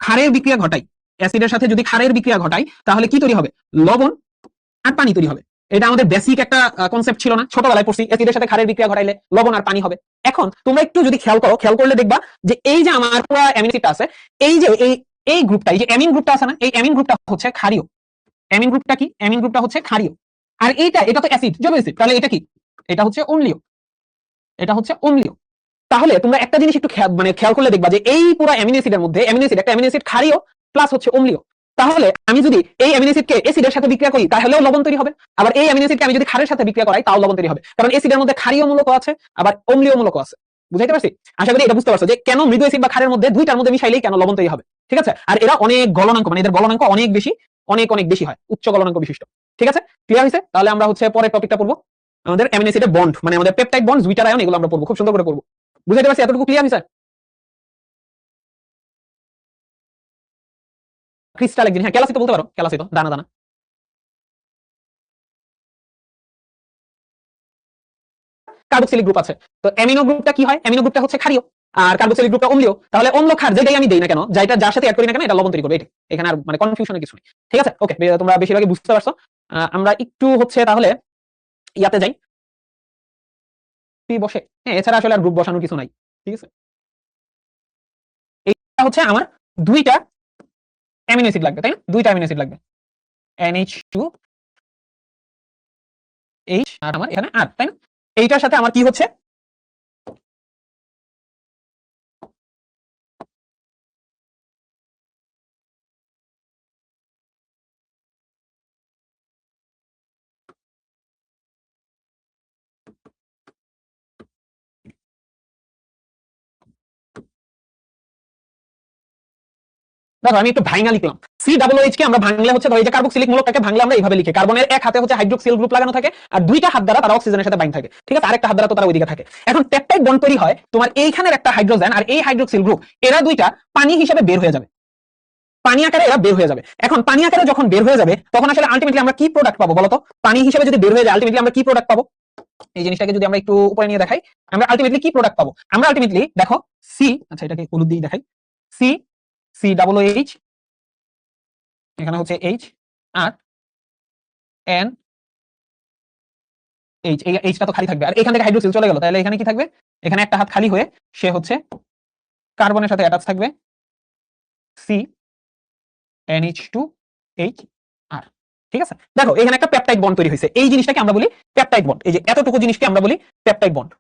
ক্ষারের বিক্রিয়া ঘটাই, অ্যাসিডের সাথে যদি ক্ষারের বিক্রিয়া ঘটাই তাহলে কি তৈরি হবে? লবণ আর পানি তৈরি হবে। এটা আমাদের বেসিক একটা কনসেপ্ট ছিল না? ছোটবেলায় পড়ছি অ্যাসিডের সাথে ক্ষারের বিক্রিয়া ঘটাইলে লবণ আর পানি হবে। এখন তোমরা একটু যদি খেয়াল করলে দেখবা যে এই যে আমার পুরো অ্যামিনো অ্যাসিডটা আছে, এই যে এই গ্রুপটা, এই যে অ্যামিন গ্রুপটা আছে না, এই অ্যামিন গ্রুপটা হচ্ছে ক্ষারীয়। অ্যামিন গ্রুপটা কি? অ্যামিন গ্রুপটা হচ্ছে ক্ষারীয়। আর এটা তো অ্যাসিড, জৈব অ্যাসিড, তাহলে এটা কি? এটা হচ্ছে অম্লীয়। এটা হচ্ছে অম্লীয়। তাহলে তোমরা একটা জিনিস একটু খেয়াল করলে দেখবা যে এই পুরো অ্যামিনো অ্যাসিডের মধ্যে একটা অ্যামিনো অ্যাসিড ক্ষারীয় প্লাস হচ্ছে অম্লীয়। তাহলে আমি যদি এই অ্যামিনো অ্যাসিডকে অ্যাসিডের সাথে বিক্রিয়া করি তাহলেও লবণ তৈরি হবে, আবার এই অ্যামিনো অ্যাসিডকে আমি যদি ক্ষারের সাথে বিক্রিয়া করাই তাও লবণ তৈরি হবে, কারণ অ্যাসিডের মধ্যে ক্ষারীয় মূলক আছে আবার অম্লীয় মূলক আছে। বুঝাইতে পারছি? আশা করি এটা বুঝতে পারছো যে কেন মৃদু অ্যাসিড বা ক্ষারের মধ্যে দুইটার মধ্যে মিশাইলেই কেন লবণ তৈরি হবে। ঠিক আছে, আর এরা অনেক গলনাঙ্ক, মানে এদের গলনাঙ্ক অনেক বেশি, অনেক বেশি হয়, উচ্চ গলনাঙ্ক বিশিষ্ট। ঠিক আছে, ক্লিয়ার হয়েছে? তাহলে আমরা হচ্ছে পরের টপিকটা পড়বো, আমাদের অ্যামিনো অ্যাসিডের বন্ড, মানে আমাদের পেপটাইড বন্ড, জুইটার আয়ন, এগুলো আমরা পড়বো, খুব সুন্দর করে পড়বো। বুঝাইতে পারছি? এতটুকু ক্লিয়ার হয়েছে? ক্রিস্টাল একদিন, হ্যাঁ ক্যালাসিতো বলতে পারো, ক্যালাসিতো দানা দানা। কার্বক্সিলিক গ্রুপ আছে। তো অ্যামিনো গ্রুপটা কি হয়? অ্যামিনো গ্রুপটা হচ্ছে ক্ষারীয় আর কার্বক্সিলিক গ্রুপটা অম্লীয়। তাহলে অম্ল ক্ষার যেটাই আমি দেই না কেন, যার সাথে অ্যাড করি না কেন, এটা লবণ তৈরি করবে। এটা এখানে আর মানে কনফিউশনের কিছু নেই। ঠিক আছে, ওকে, তোমরা বেশিরভাগই বুঝতে পারছো। আমরা একটু হচ্ছে তাহলে ইয়াতে যাই, বসে। হ্যাঁ, এছাড়া আসলে আর গ্রুপ বসানোর কিছু নাই। ঠিক আছে, এইটা হচ্ছে আমার দুইটা অ্যামিনো অ্যাসিড লাগবে, তাই না? দুইটা অ্যামিনো অ্যাসিড লাগবে, NH2H আর আমার এখানে আর, তাই না? এইটার সাথে আমার কি হচ্ছে? দেখো, আমি একটু ভাঙা লিখলাম। COOH কে আমরা ভাঙলে হচ্ছে, ধরো এই যে কার্বক্সিলিক মূলকটাকে ভাঙলে আমরা এইভাবে লিখি, কার্বনের এক হাতে হচ্ছে হাইড্রোক্সিল গ্রুপ লাগানো থাকে আর দুইটা হাত দ্বারা তারা অক্সিজেনের সাথে বাইন্ড থাকে। ঠিক আছে, আরেকটা হাত দ্বারা তো তারা ওইদিকে থাকে। এখন পেপটাইড বন্ড তৈরি হয় তোমার এইখানের একটা হাইড্রোজেন আর এই হাইড্রোক্সিল গ্রুপ, এরা দুইটা পানি হিসেবে বের হয়ে যাবে, পানি আকারে এরা বের হয়ে যাবে। এখন পানি আকারে যখন বের হয়ে যাবে তখন আসলে আলটিমেটলি আমরা কি প্রোডাক্ট পাবো বলতো? পানি হিসেবে যদি বের হয়ে যায় আলটিমেটলি আমরা কি প্রোডাক্ট পাবো? এই জিনিসটাকে যদি আমরা একটু উপরে নিয়ে দেখাই, আমরা আলটিমেটলি কি প্রোডাক্ট পাবো? আমরা আলটিমেটলি দেখো সি, আচ্ছা এটাকে হলুদ দিয়ে দেখাই, সি COOH, এখানে হচ্ছে H আর NH, এই Hটা তো খালি থাকবে আর এখান থেকে হাইড্রোক্সিল চলে গেল, তাহলে এখানে কি থাকবে? এখানে একটা হাত খালি হয়ে সে হচ্ছে কার্বনের সাথে অ্যাটাচ থাকবে, CnH2H আর। ঠিক আছে, দেখো এখানে একটা পেপটাইড বন্ড তৈরি হয়েছে, এই জিনিসটাকে আমরা বলি পেপটাইড বন্ড। এই যে এতটুকু জিনিসকে আমরা বলি পেপটাইড বন্ড,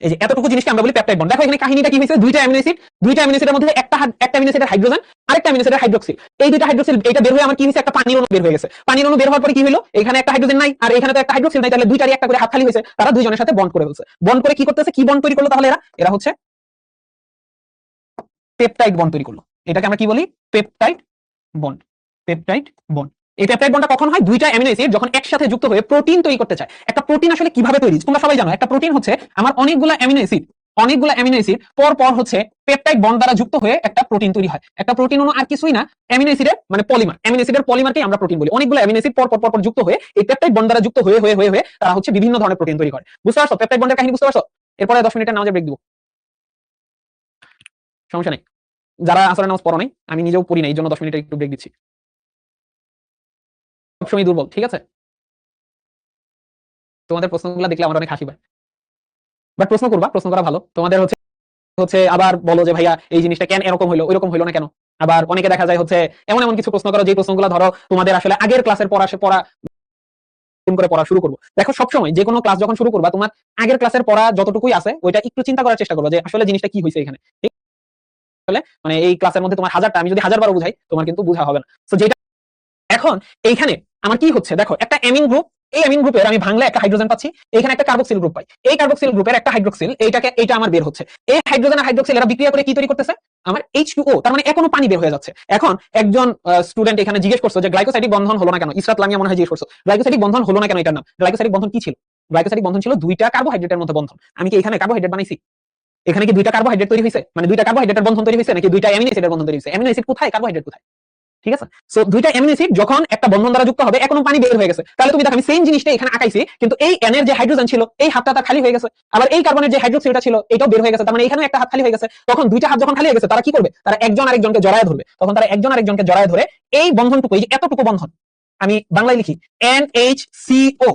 এই যে এতটুকু জিনিসকে আমরা বলি পেপটাইড বন্ড। দেখো এখানে কাহিনীটা কি হয়েছে? দুইটা অ্যামিনো অ্যাসিডের মধ্যে একটা অ্যামিনো অ্যাসিডের হাইড্রোজেন আরেকটা অ্যামিনো অ্যাসিডের হাইড্রোক্সিল, এই দুইটা হাইড্রোক্সিল এটা বের হয়ে আমার কি হয়েছে? একটা পানির অণু বের হয়ে গেছে। পানির অণু বের হওয়ার পরে কি হলো? এখানে একটা হাইড্রোজেন নাই আর এখানে তো একটা হাইড্রোক্সিল নাই, তাহলে দুইটারই একটা করে হাত খালি হয়েছে, তারা দুইজনের সাথে বন্ড করে ফেলছে। বন্ড করে কি করতেছে? কি বন্ড তৈরি করলো তাহলে? এরা হচ্ছে পেপটাইড বন্ড তৈরি করলো। এটাকে আমরা কি বলি? Peptide bond, peptide bond. এই পেপটাইড বন্ডটা কখন হয়? দুইটা অ্যামিনো অ্যাসিড যখন একসাথে যুক্ত হয়ে প্রোটিন তৈরি করতে চায়। একটা প্রোটিন আসলে কিভাবে তৈরি তোমরা সবাই জানো, একটা প্রোটিন হচ্ছে আমার অনেকগুলো অ্যামিনো অ্যাসিড পর হচ্ছে পেপটাইড বন্ড দ্বারা যুক্ত হয়ে একটা প্রোটিন তৈরি হয়। একটা প্রোটিন অণু আর কিছুই না, অ্যামিনো অ্যাসিডের মানে পলিমার, অ্যামিনো অ্যাসিডের পলিমারকেই আমরা প্রোটিন বলি। অনেকগুলো অ্যামিনো অ্যাসিড পর যুক্ত হয়ে এই পেপটাইড বন্ড দ্বারা যুক্ত হয়ে তারা হচ্ছে বিভিন্ন ধরনের প্রোটিন তৈরি করে। বুঝতে পারছো পেপটাইড বন্ডের কাহিনী? বুঝতে পারছো? এরপরে 10 মিনিটের নামাজের ব্রেক দিব, সমস্যা নেই। যারা আসরের নামাজ পড়ো নাই, আমি নিজেও পড়ি না, এই জন্য 10 মিনিটের একটু ব্রেক দিচ্ছি। সবসময় দুর্বল, ঠিক আছে? তোমাদের প্রশ্নগুলো দেখলে আমার অনেক হাসি পায়, বাট প্রশ্ন করবা, প্রশ্ন করা ভালো। তোমাদের হচ্ছে হচ্ছে আবার বলো যে ভাইয়া এই জিনিসটা কেন এরকম হইলো ওইরকম হইলো না কেন। আবার অনেকে দেখা যায় হচ্ছে এমন এমন কিছু প্রশ্ন করো যে প্রশ্নগুলো ধরো তোমাদের আসলে আগের ক্লাসের পড়া করে পড়া শুরু করবো। দেখো সবসময় যে কোনো ক্লাস যখন শুরু করবা তোমার আগের ক্লাসের পড়া যতটুকুই আছে ওইটা একটু চিন্তা করার চেষ্টা করবো যে আসলে জিনিসটা কি হয়েছে এখানে। মানে এই ক্লাসের মধ্যে তোমার হাজারটা আমি যদি 1000 বার বুঝাই তোমার কিন্তু বোঝা হবে না। তো যেটা এখন এইখানে আমার কি হচ্ছে দেখো একটা অ্যামিন গ্রুপ, এই অ্যামিন গ্রুপের আমি ভাঙলে একটা হাইড্রোজেন পাচ্ছি, এখানে একটা কার্বক্সিল গ্রুপ পাই, এই কার্বক্সিল গ্রুপের একটা হাইড্রোক্সিল এইটা আমার বের হচ্ছে। এই হাইড্রোজেন আর হাইড্রোক্সিল এরা বিক্রিয়া করে কি তৈরি করতেছে আমার H2O, তার মানে এখনো পানি বের হয়ে যাচ্ছে। এখন একজন স্টুডেন্ট এখানে জিজ্ঞেস করছে যে গ্লাইকোসাইডিক বন্ধন হলো না কেন, ইসরাত লামিয়া মনে হয় জিজ্ঞেস করছো গ্লাইকোসাইডিক বন্ধন হলো না কেন, এটার নাম গ্লাইকোসাইডিক বন্ধন কি ছিল? গ্লাইকোসাইডিক বন্ধন ছিল দুইটা কার্বোহাইড্রেটের মধ্যে বন্ধন। আমি কি এখানে কার্বোহাইড্রেট বানাইছি? এখানে কি দুইটা কার্বোহাইড্রেট তৈরি হয়েছে, মানে দুইটা কার্বোহাইড্রেটের বন্ধন তৈরি হয়েছে নাকি দুইটা অ্যামিনো অ্যাসিডের বন্ধন তৈরি হয়েছে? অ্যামিনো অ্যাসিড কোথায়, কার্বোহাইড্রেট কোথায়? ঠিক আছে, সো দুইটা অ্যামিনো অ্যাসিড যখন একটা বন্ধন দ্বারা যুক্ত হবে এখনো পানি বের হয়ে গেছে, তাহলে তুমি দেখো আমি সেম জিনিসটা এখানে আঁকাইছি কিন্তু এই এন এর যে হাইড্রোজেন ছিল এই হাতটা তার খালি হয়ে গেছে, আবার এই কার্বনের যে হাইড্রোক্সিলটা ছিল এটাও বের হয়ে গেছে, তার মানে এখানেও একটা হাত খালি হয়ে গেছে। তখন দুইটা হাত যখন খালি হয়ে গেছে তারা কি করবে, তারা একজন আরেকজনকে জড়ায় ধরবে। তখন তারা একজন আরেকজনকে জড়ায় ধরে এই বন্ধনটুকু, এই যে এতটুকু বন্ধন আমি বাংলায় লিখি NHCO,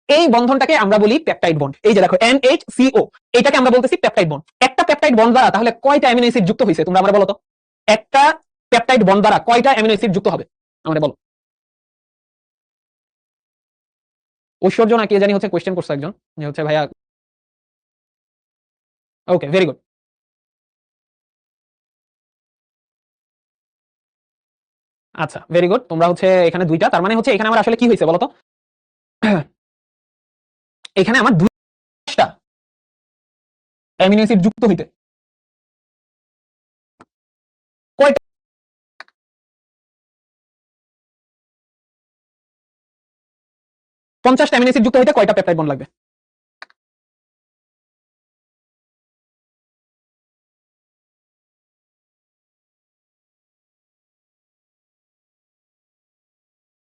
এই বন্ধনটাকে আমরা বলি পেপটাইড বন্ড। এই যে দেখো NHCO, এটাকে আমরা বলতেছি পেপটাইড বন্ড। একটা পেপটাইড বন্ড দ্বারা তাহলে কয়টা অ্যামিনো অ্যাসিড যুক্ত হয়েছে তোমরা আমরা বলো তো, একটা পেপটাইড বন্ড দ্বারা কয়টা অ্যামিনো অ্যাসিড যুক্ত হবে আমাদের বলো। ঐশ্বর্য না কে জানি হচ্ছে কোয়েশ্চেন করছে একজন যে হচ্ছে ভাইয়া, ওকে ভেরি গুড। আচ্ছা ভেরি গুড, তোমরা হচ্ছে এখানে দুইটা, তার মানে হচ্ছে এখানে আমার আসলে কি হয়েছে বলতো, এখানে আমার দুইটা অ্যামিনো অ্যাসিড যুক্ত হইতে কয়টা, 50টা অ্যামিনো অ্যাসিড যুক্ত হইতে কয়টা পেপটাইড বন্ড লাগবে?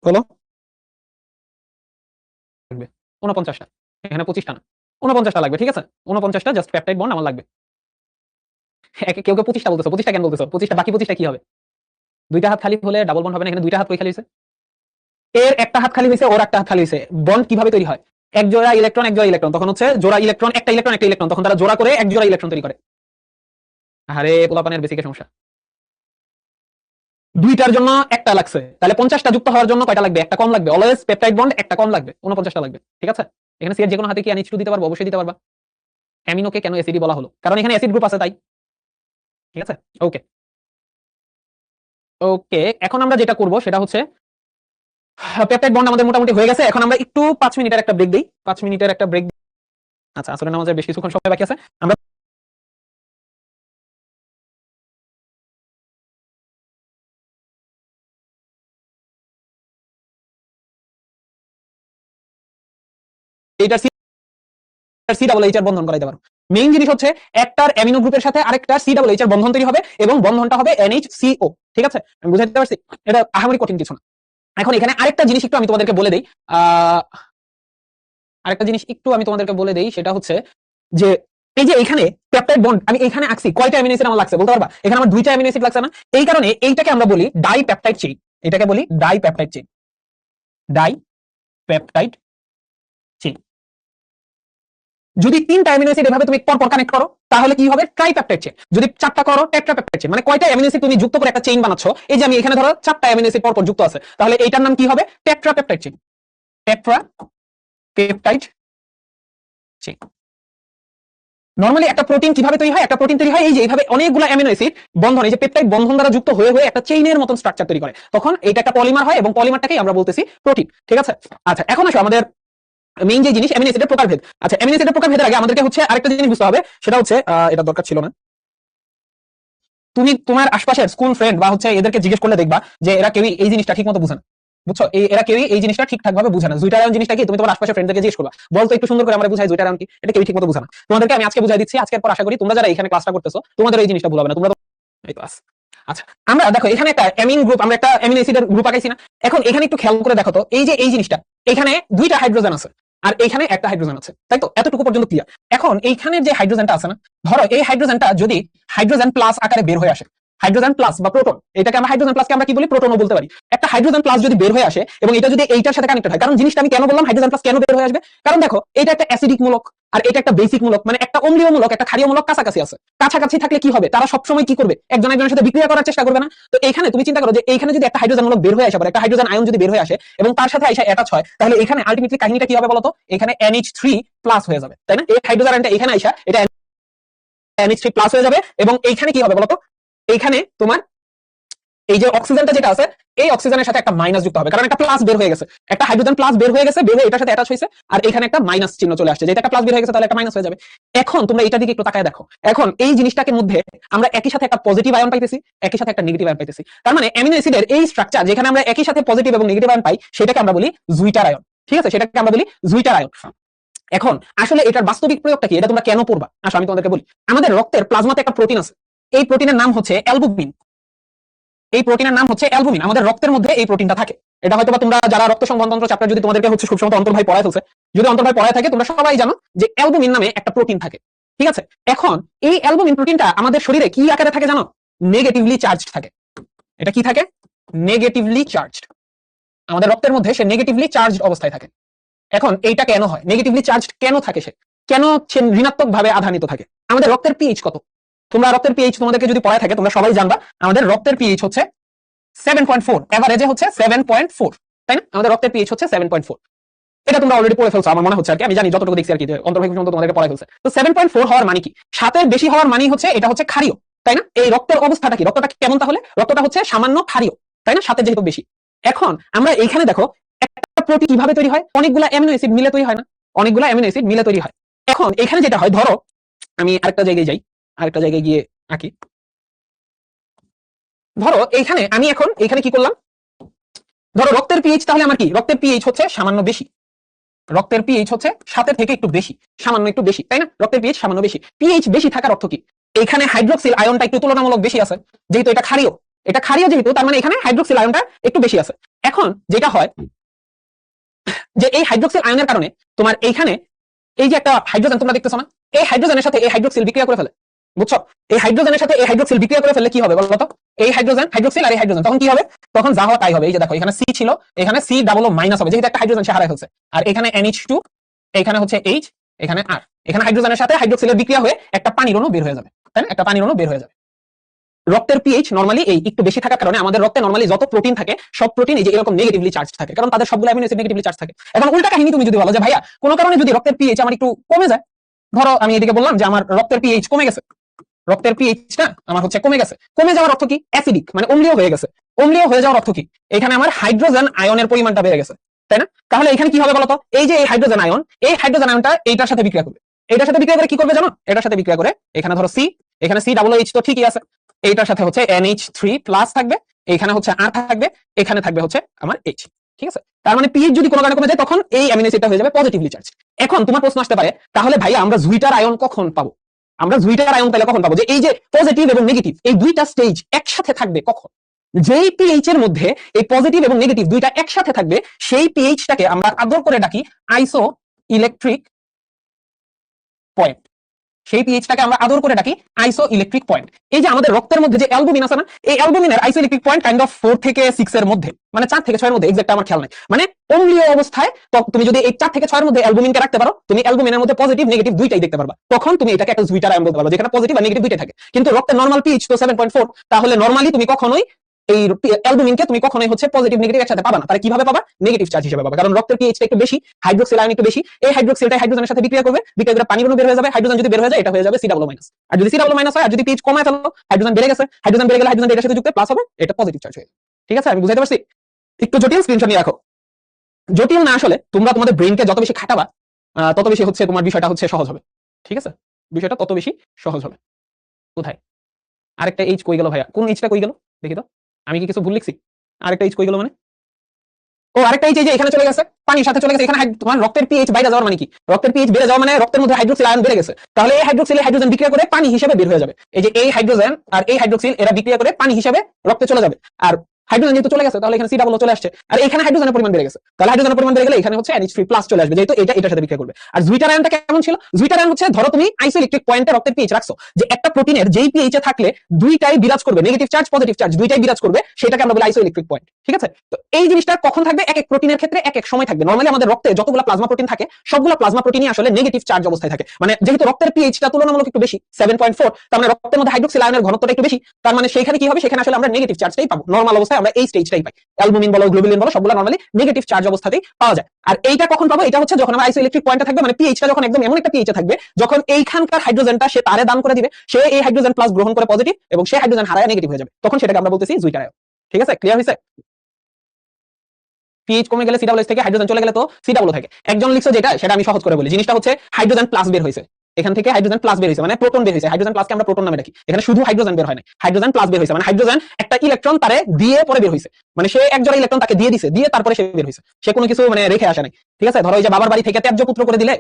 বলো। লাগবে 49টা, এখানে 25টা না, 49টা লাগবে। ঠিক আছে, 49টা জাস্ট পেপটাইড বন্ড আমার লাগবে। কেউ কেউ 25টা বলতেছো, 25টা কেন বলতেছো? 25টা, বাকি 25টা কি হবে? দুইটা হাত খালি হলে ডাবল বন্ড হবে না? এখানে দুইটা হাত কই খালি হয়েছে? এর একটা হাত খালি হয়েছে, ওর একটা হাত খালি হয়েছে। বন্ড কিভাবে তৈরি হয়? এক জোড়া ইলেকট্রন এক জোড়া ইলেকট্রন, তখন হচ্ছে জোড়া ইলেকট্রন একটা ইলেকট্রন একটা ইলেকট্রন, তখন তারা জোড়া করে এক জোড়া ইলেকট্রন তৈরি করে। আরে পোলাপানের বেসিকের সমস্যা। দুইটার জন্য একটা লাগছে, তাহলে 50টা যুক্ত হওয়ার জন্য কয়টা লাগবে? একটা কম লাগবে। অলওয়েজ পেপটাইড বন্ড একটা কম লাগবে, 49টা লাগবে। ঠিক আছে, এখানে সি এর যে কোনো হাতে কি NH2 দিতে পারবো? অবশ্যই দিতে পারবা। অ্যামিনোকে কেন অ্যাসিডি বলা হলো? কারণ এখানে অ্যাসিড গ্রুপ আছে তাই। ঠিক আছে, ওকে ওকে। এখন আমরা যেটা করব সেটা হচ্ছে পেপটাইড বন্ড আমাদের মোটামুটি হয়ে গেছে। এখন আমরা একটু 5 মিনিটের একটা ব্রেক দিই, 5 মিনিটের একটা ব্রেক। আচ্ছা, আসলে নামাজের বেশ কিছুক্ষণ সময় বাকি আছে, আমরা এইটা সি ডাবল এইচ এর বন্ধন করাইতে পারো। মেইন জিনিস হচ্ছে একটার অ্যামিনো গ্রুপের সাথে আরেকটা সি ডাবল এইচ এর বন্ধন তৈরি হবে এবং বন্ধনটা হবে NHCO। ঠিক আছে, আমি বুঝাইতে পারছি? এটা আহামরি কঠিন কিছু না। এখন এখানে আরেকটা জিনিস একটু আমি তোমাদেরকে বলে দেই, আরেকটা জিনিস একটু আমি তোমাদেরকে বলে দেই, সেটা হচ্ছে যে এই যে এখানে পেপটাইড বন্ড আমি এখানে আঁকছি, কয়টা অ্যামিনো অ্যাসিড আমার লাগছে বলতে পারবা? এখানে আমার দুইটা অ্যামিনো অ্যাসিড লাগছে না? এই কারণে এইটাকে আমরা বলি ডাই পেপটাইড চেইন। এটাকে বলি die peptide chain, die peptide chain. যদি 3টা অ্যামিনো অ্যাসিড এভাবে তুমি পরপর কানেক্ট করো তাহলে কি হবে? Tripeptide chain. যদি 4টা করো টেট্রাপেপটাইড চেইন। মানে কয়টা অ্যামিনো অ্যাসিড তুমি যুক্ত করে একটা চেইন বানাচ্ছো, এই যে আমি এখানে ধরো 4টা অ্যামিনো অ্যাসিড পরপর যুক্ত আছে, তাহলে এইটার নাম কি হবে? Tetrapeptide chain, tetrapeptide chain. Normally একটা প্রোটিন কিভাবে তৈরি হয়? একটা প্রোটিন তৈরি হয় এই যে এইভাবে অনেকগুলো অ্যামিনো অ্যাসিড বন্ধন, এই যে পেপটাইড বন্ধন দ্বারা যুক্ত হয়ে হয়ে একটা চেইনের মতন স্ট্রাকচার তৈরি করে, তখন এটা একটা পলিমার হয় এবং পলিমারটাকেই আমরা বলতেছি প্রোটিন। ঠিক আছে, আচ্ছা এখন আসো আমাদের মেইন যে জিনিস অ্যামিনো অ্যাসিডের প্রকারভেদ। আচ্ছা, অ্যামিনো অ্যাসিডের প্রকারভেদের আগে আমাদেরকে হচ্ছে আরেকটা জিনিস বুঝতে হবে, সেটা হচ্ছে এটা দরকার ছিল না। তুমি তোমার আশপাশের স্কুল ফ্রেন্ড বা হচ্ছে এদেরকে জিজ্ঞেস করলে দেখবা যে এরা কেউই এই জিনিসটা ঠিকমতো বুঝে না। বুঝছো, এরা কেউই এই জিনিসটা ঠিকঠাক ভাবে বুঝে না। জুইটারায়ন জিনিসটা কি? তুমি তোমার আশপাশের ফ্রেন্ডদেরকে জিজ্ঞেস করবা, বলতো একটু সুন্দর করে আমরা বুঝাই জুইটারায়ন কি, এটা কেউই ঠিকমতো বুঝে না। তোমাদেরকে আমি আজকে বুঝাই দিচ্ছি, আজকের পর আশা করি তোমরা যারা এখানে ক্লাসটা করতেছো তোমাদের এই জিনিসটা ভুল হবে না। তোমরা এই তো আছে। আচ্ছা, আমরা দেখো এখানে একটা অ্যামিন গ্রুপ, আমরা একটা অ্যামিনো অ্যাসিডের গ্রুপ আঁকাইছি না? এখন এখানে একটু খেয়াল করে দেখো তো, এই যে এই জিনিসটা, এখানে দুইটা হাইড্রোজেন আছে আর এইখানে একটা হাইড্রোজেন আছে, তাই তো? এতটুকু পর্যন্ত ক্লিয়ার। এখন এইখানে যে হাইড্রোজেনটা আছে না, ধরো এই হাইড্রোজেনটা যদি হাইড্রোজেন প্লাস আকারে বের হয়ে আসে, হাইড্রোজেন প্লাস বা প্রোটন, এটাকে আমরা হাইড্রোজেন প্লাসকে আমরা কি বলি, প্রোটনও বলতে পারি। একটা হাইড্রোজেন প্লাস যদি বের হয়ে আসে এবং এটা যদি এইটার সাথে কানেক্টেড হয়, কারণ জিনিসটা আমি কেন বললাম হাইড্রোজেন প্লাস কেন বের হয়ে আসবে, কারণ দেখো এটা একটা অ্যাসিডিক মূলক আর এটা একটা বেসিক মূলক, মানে একটা অম্লীয় মূলক একটা ক্ষারীয় মূলক কাছাকাছি আছে। কাছাকাছি থাকলে কি হবে, তারা সবসময় কি করবে, একজন একজনের সাথে বিক্রিয়া করার চেষ্টা করবে না। তো এইখানে তুমি চিন্তা করো যে এইখানে যদি একটা হাইড্রোজেন মূলক বের হয়ে আসে, একটা হাইড্রোজেন আয়ন যদি বের হয়ে আসে এবং তার সাথে এসে অ্যাটাচ হয়, তাহলে এখানে আলটিমেটলি কাহিনীটা কি হবে বলতো, এখানে NH3 প্লাস হয়ে যাবে, তাই না? এই হাইড্রোজেন আয়নটা এখানে আইসা এটা NH3 প্লাস হয়ে যাবে এবং এইখানে কি হবে বলতো, এইখানে তোমার এই যে অক্সিজেনটা যেটা আছে এই অক্সিজেনের সাথে একটা মাইনাস যুক্ত হবে, কারণ একটা প্লাস বের হয়ে গেছে, একটা হাইড্রোজেন প্লাস বের হয়ে গেছে, বের হয়ে এটার সাথে অ্যাটাচ হয়েছে আর এখানে একটা মাইনাস চিহ্ন চলে আসছে, যেটা একটা প্লাস বের হয়ে গেছে তাহলে একটা মাইনাস হয়ে যাবে। এখন তোমরা এটার দিকে একটু তাকায় দেখো, এখন এই জিনিসটাকে মধ্যে আমরা একই সাথে একটা পজিটিভ আয়ন পাইতেছি, একই সাথে একটা নেগেটিভ আয়ন পাইতেছি। তার মানে অ্যামিনো অ্যাসিডের এই স্ট্রাকচার যেখানে আমরা একই সাথে পজিটিভ এবং নেগেটিভ আয়ন পাই, সেটাকে আমরা বলি জুইটার আয়ন। ঠিক আছে, সেটাকে আমরা বলি জুইটার আয়ন। এখন আসলে এটার বাস্তবিক প্রয়োগটা কি, এটা তোমরা কেন পড়বা, আসো আমি তোমাদেরকে বলি। আমাদের রক্তের প্লাজমাতে একটা প্রোটিন আছে, এই প্রোটিনের নাম হচ্ছে অ্যালবুমিন। এই প্রোটিনের নাম হচ্ছে অ্যালবুমিন। আমাদের রক্তের মধ্যে এই প্রোটিনটা থাকে। এটা হয়তো তোমরা যারা রক্ত সংবহনতন্ত্র চ্যাপ্টার যদি তোমাদেরকে হচ্ছে খুব সম্ভবত অন্তর্ভাই পড়ায় ফেলছে, যদি অন্তর্ভাই পড়ায় থাকে তোমরা সবাই জানো যে অ্যালবুমিন নামে একটা প্রোটিন থাকে। ঠিক আছে, এখন এই অ্যালবুমিন প্রোটিনটা আমাদের শরীরে কি আকারে থাকে জানো, নেগেটিভলি চার্জড থাকে। এটা কি থাকে, নেগেটিভলি চার্জড। আমাদের রক্তের মধ্যে সে নেগেটিভলি চার্জড অবস্থায় থাকে। এখন এইটা কেন হয়, নেগেটিভলি চার্জড কেন থাকে, সে কেন সে ঋণাত্মক ভাবে আধানিত থাকে? আমাদের রক্তের পিএইচ কত, তোমরা রক্তের পিএইচ তোমাদেরকে যদি পড়ায় থাকে তোমরা সবাই জানবা, আমাদের রক্তের পিএইচ হচ্ছে 7.4, এভারেজে হচ্ছে 7.4, তাই না? আমাদের রক্তের পিএইচ হচ্ছে 7.4। এটা তোমরা অলরেডি পড়ে ফেলছো আমার মনে হচ্ছে আর কি, আমি জানি যতটুকু দেখছি আর কি, অন্তর্ভাগ পর্যন্ত তোমাদেরকে পড়ায় ফেলছে। তো 7.4 হওয়ার মানে কি, 7-এর বেশি হওয়ার মানে হচ্ছে এটা হচ্ছে ক্ষারীয়, তাই না? এই রক্তের অবস্থাটা কি, রক্তটা কেমন তাহলে, রক্তটা হচ্ছে সামান্য ক্ষারীয়, তাই না? 7-এর যেহেতু বেশি। এখন আমরা এইখানে দেখো একটা প্রোটিন কিভাবে তৈরি হয়, অনেকগুলা অ্যামিনো অ্যাসিড মিলে তৈরি হয় না, অনেকগুলা অ্যামিনো অ্যাসিড মিলে তৈরি হয়। এখন এখানে যেটা হয়, ধরো আমি আরেকটা জায়গায় যাই, আরেকটা জায়গায় গিয়ে আঁকি। ধরো এইখানে আমি এখন এইখানে কি করলাম, ধরো রক্তের পিএইচ, তাহলে আমার কি, রক্তের পিএইচ হচ্ছে সামান্য বেশি, রক্তের পিএইচ হচ্ছে 7-এর থেকে একটু বেশি, সামান্য একটু বেশি, তাই না? রক্তের পিএইচ সামান্য বেশি, পিএইচ বেশি থাকার অর্থ কি, এখানে হাইড্রোক্সিল আয়নটা একটু তুলনামূলক বেশি আছে, যেহেতু এটা ক্ষারীয়, এটা ক্ষারীয় যেহেতু, তার মানে এখানে হাইড্রোক্সিল আয়নটা একটু বেশি আছে। এখন যেটা হয় যে এই হাইড্রোক্সিল আয়নের কারণে তোমার এইখানে এই যে একটা হাইড্রোজেন তোমরা দেখতেছো না, এই হাইড্রোজেনের সাথে এই হাইড্রোক্সিল বিক্রিয়া করে ফেলে, বুঝছো? এই হাইড্রোজেনের সাথে এই হাইড্রোক্সিল বিক্রিয়া করে ফেললে কি হবে বলতো, এই হাইড্রোজেন হাইড্রোক্সিল আর এই হাইড্রোজেন তখন কি হবে, তখন যা হওয়া তাই হবে। এই যে দেখো এখানে সি ছিল, এখানে সি ডাবল ও মাইনাস হবে, যেহেতু একটা হাইড্রোজেন সে হারায় ফেলছে, আর এখানে NH2, এখানে হচ্ছে H, এখানে R, এখানে হাইড্রোজেনের সাথে হাইড্রোক্সিলের বিক্রিয়া হয়ে একটা পানির অণু বের হয়ে যাবে, তাই না? একটা পানির অণু বের হয়ে যাবে। রক্তের পিএইচ নরমালি এই একটু বেশি থাকার কারণে আমাদের রক্তে নরমালি যত প্রোটিন থাকে সব প্রোটিন এই যে এরকম নেগেটিভলি চার্জ থাকে, কারণ তাদের সবগুলো অ্যামিনো অ্যাসিড নেগেটিভলি চার্জ থাকে। এখন উল্টা কাহিনী তুমি যদি বলো যে ভাইয়া কোনো কারণে যদি রক্তের পিএইচ আমার একটু কমে যায়, ধরো আমি এদিকে বললাম যে আমার রক্তের পিএইচ কমে গেছে, রক্তের পিএইচটা আমার হচ্ছে কমে গেছে, কমে যাওয়ার অর্থ কি, অ্যাসিডিক মানে অম্লীয় হয়ে গেছে, অম্লীয় হয়ে যাওয়ার অর্থ কি, এখানে আমার হাইড্রোজেন আয়নের পরিমাণটা বেড়ে গেছে, তাই না? তাহলে এখানে কি হবে বলতো, এই যে এই হাইড্রোজেন আয়ন, এই হাইড্রোজেন আয়নটা এইটার সাথে বিক্রিয়া করবে, এইটার সাথে বিক্রিয়া করে কি করবে জানো, এটার সাথে বিক্রিয়া করে এখানে ধরো সি, এখানে সি ডাবল এইচ তো ঠিকই আছে, এইটার সাথে হচ্ছে NH3 প্লাস থাকবে, এখানে হচ্ছে R থাকবে, এখানে থাকবে হচ্ছে আমার H। ঠিক আছে, তার মানে পিএইচ যদি কোনো কারণে কমে যায় তখন এই অ্যামিনো অ্যাসিডটা হয়ে যাবে পজিটিভলি চার্জ। এখন তোমার প্রশ্ন আসতে পারে, তাহলে ভাইয়া আমরা জুইটার আয়ন কখন পাবো, আমরা জুইটার আয়ন তাহলে কখন পাবো, যে এই যে পজিটিভ এবং নেগেটিভ এই দুইটা স্টেজ একসাথে থাকবে কখন, যেই পিএইচ এর মধ্যে এই পজিটিভ এবং নেগেটিভ দুইটা একসাথে থাকবে সেই পিএইচটাকে আমরা আদর করে ডাকি আইসো ইলেকট্রিক পয়েন্ট, সেই পিএইচটাকে আমরা আদর করে ডাকি আইসো ইলেকট্রিক পয়েন্ট। এই যে আমাদের রক্তের মধ্যে যে অ্যালবুমিন আছে না, এই অ্যালবুমিনের আইসো ইলেকট্রিক পয়েন্ট কাইন্ড অফ 4 থেকে 6 এর মধ্যে, মানে 4 থেকে 6 এর মধ্যে, এক্সাক্ট আমার খেয়াল নাই, মানে অম্লীয় অবস্থায় তুমি যদি এই 4 থেকে 6 এর মধ্যে অ্যালবুমিনকে রাখতে পারো, তুমি অ্যালবুমিনের মধ্যে পজিটিভ নেগেটিভ দুইটাই দেখতে পারবা, তখন তুমি এটাকে একটা জুইটার আয়ন বলতে পারো, যেখানে পজিটিভ আর নেগেটিভ দুইটাই থাকে। কিন্তু রক্তের নরমাল পিএইচ তো 7.4, তাহলে নরমালি তুমি কখনোই এই অ্যালবুমিনকে তুমি কখনোই হচ্ছে পজিটিভ নেগেটিভ একসাথে পাবা না, তাহলে কিভাবে পাবা, নেগেটিভ চার্জ হিসেবে পাবা, কারণ রক্তের পিএইচটা একটু বেশি, হাইড্রোক্সিল আয়ন একটু বেশি, এই হাইড্রোক্সিলটা হাইড্রোজেনের সাথে বিক্রিয়া করবে, বিক্রিয়া করে পানির অণু বের হয়ে যাবে, হাইড্রোজেন যদি বের হয়ে যায় এটা হয়ে যাবে সি ডাবল মাইনাস, আর যদি সি ডাবল মাইনাস হয় আর যদি পিএইচ কমায় ফেলো, হাইড্রোজেন বেড়ে গেছে, হাইড্রোজেন বেড়ে গেলে হাইড্রোজেন এটার সাথে যুক্ত প্লাস হবে, এটা পজিটিভ চার্জ হয়ে যাবে। ঠিক আছে, আমি বুঝাইতে পারছি? একটু জটিল, স্ক্রিনশট নিয়ে রাখো। জটিল না, আসলে তোমরা তোমাদের ব্রেইনকে যত বেশি খাটাবা তত বেশি হচ্ছে তোমার বিষয়টা হচ্ছে সহজ হবে। ঠিক আছে, বিষয়টা তত বেশি সহজ হবে। কোথায় আরেকটা এইচ কই গেল ভাইয়া, কোন এইচটা কই গেল দেখি তো, আমি কি কিছু ভুল লিখছি, আরেকটা এইচ কই গেল মানে, ও আরেকটা এইচ এই যে এখানে চলে গেছে, পানির সাথে চলে গেছে, এখানে তোমার রক্তের পিএইচ বাইরে যাওয়ার মানে কি, রক্তের পিএইচ বেড়ে যাওয়া মানে রক্তের মধ্যে হাইড্রোক্সিল আয়ন বেড়ে গেছে, তাহলে এই হাইড্রোক্সিল হাইড্রোজেন বিক্রিয়া করে পানি হিসেবে বের হয়ে যাবে, এই যে এই হাইড্রোজেন আর এই হাইড্রোক্সিল এরা বিক্রিয়া করে পানি হিসেবে রক্তে চলে যাবে, আর হাইড্রোজেন যেহেতু চলে গেছে তাহলে এখানে সি ডাবল চলে আসছে, আর এখানে হাইড্রোজেনের পরিমাণ বেড়ে গেছে, তাহলে হাইড্রোজেনের পরিমাণ বেড়ে গেলে এখানে হচ্ছে NH3+ চলে আসবে, যেহেতু এটা এটার সাথে বিক্রিয়া করবে। আর জুইটার আয়নটা কেমন ছিল? জুইটার আয়ন হচ্ছে ধরো তুমি আইসোইলেকট্রিক পয়েন্টে রক্তের পিএইচ রাখছো, যে একটা প্রোটিনের যেই পিএইচ এ থাকলে দুইটাই বিরাজ করবে, নেগেটিভ চার্জ পজিটিভ চার্জ দুইটাই বিরাজ করবে, সেটাকে আমরা বলি আইসোইলেকট্রিক পয়েন্ট। ঠিক আছে, তো এই জিনিসটা কখন থাকবে? এক এক প্রোটিনের ক্ষেত্রে এক এক সময় থাকবে। নরমালি আমাদের রক্তে যতগুলো প্লাজমা প্রোটিন থাকে সবগুলো প্লাজমা প্রোটিনই আসলে নেগেটিভ চার্জ অবস্থায় থাকে, মানে যেহেতু রক্তের পিএইচটা তুলনামূলক একটু বেশি 7.4, তার মানে রক্তের মধ্যে হাইড্রোক্সিল আয়নের ঘনত্বটা একটু বেশি, তার মানে সেইখানে কি হবে? সেখানে আসলে আমরা নেগেটিভ চার্জটাই পাবো। নরমাল অবস্থায় আমরা এই স্টেজটাই পাই, অ্যালবুমিন বলো গ্লোবুলিন বলো সবগুলো নরমালি নেগেটিভ চার্জ অবস্থাতেই পাওয়া যায়। আর এইটা কখন পাবো? এটা হচ্ছে যখন আমরা আইসোইলেকট্রিক পয়েন্টে থাকবে, মানে পিএইচটা যখন একদম এমন একটা পিএইচে থাকবে যখন এইখানকার হাইড্রোজেনটা সে তারে দান করে দিবে, সে এই হাইড্রোজেন প্লাস গ্রহণ করে পজিটিভ এবং সে হাইড্রোজেন হারায় নেগেটিভ হয়ে যাবে, তখন সেটাকে আমরা বলতেছি জুইটার আয়ন। ঠিক আছে, ক্লিয়ার হইছে? পিএইচ কমে গেলে COOH থেকে হাইড্রোজেন চলে গেলে তো COO থাকে। একজন লিখছে যেটা, সেটা আমি সহজ করে বলি। জিনিসটা হচ্ছে হাইড্রোজেন প্লাস বের হয়েছে, এখান থেকে হাইড্রোজেন প্লাস বের হয়েছে, মানে প্রোটন বের হয়েছে। হাইড্রোজেন প্লাসকে আমরা প্রোটন নামে ডাকি, এখানে শুধু হাইড্রোজেন বের হয় না, হাইড্রোজেন প্লাস বের হয়েছে, মানে হাইড্রোজেন একটা ইলেকট্রন তারে দিয়ে পরে বের হয়েছে, মানে সে এক জোড়া ইলেকট্রন তাকে দিয়ে দিছে, দিয়ে তারপরে সে বের হয়েছে, সে কোনো কিছু মানে রেখে আসে নাই। ঠিক আছে, ধরো এই যে বাবার বাড়ি থেকে ত্যায্য পুত্র করে দিলে,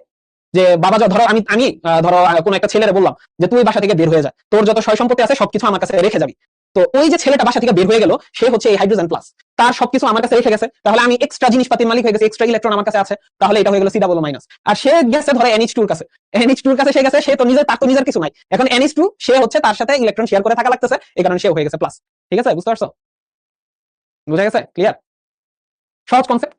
যে বাবা ধরো আমি আমি ধরো কোনো একটা ছেলেরে বললাম যে তুই বাসা থেকে বের হয়ে যা, তোর যত সয় সম্পত্তি আছে সবকিছু আমার কাছে রেখে যাবি। তো ওই যে ছেলেটা বাসা থেকে বের হয়ে গেল, সে হচ্ছে এই হাইড্রোজেন প্লাস, তার সবকিছু আমার কাছে রেখে গেছে, তাহলে আমি এক্সট্রা জিনিসপাতির মালিক হয়ে গেছি, এক্সট্রা ইলেকট্রন আমার কাছে আছে, তাহলে এটা হয়ে গেল COO-। আর সে গেছে ধরো NH2 এর কাছে, NH2 এর কাছে সে গেছে, সে তো নিজে, তার তো নিজের কিছু নাই, এখন NH2 সে হচ্ছে তার সাথে ইলেকট্রন শেয়ার করে থাকা লাগতেছে, এই কারণে সে হয়ে গেছে প্লাস। ঠিক আছে, বুঝতে পারছো? বুঝা গেছে? ক্লিয়ার? সহজ কনসেপ্ট।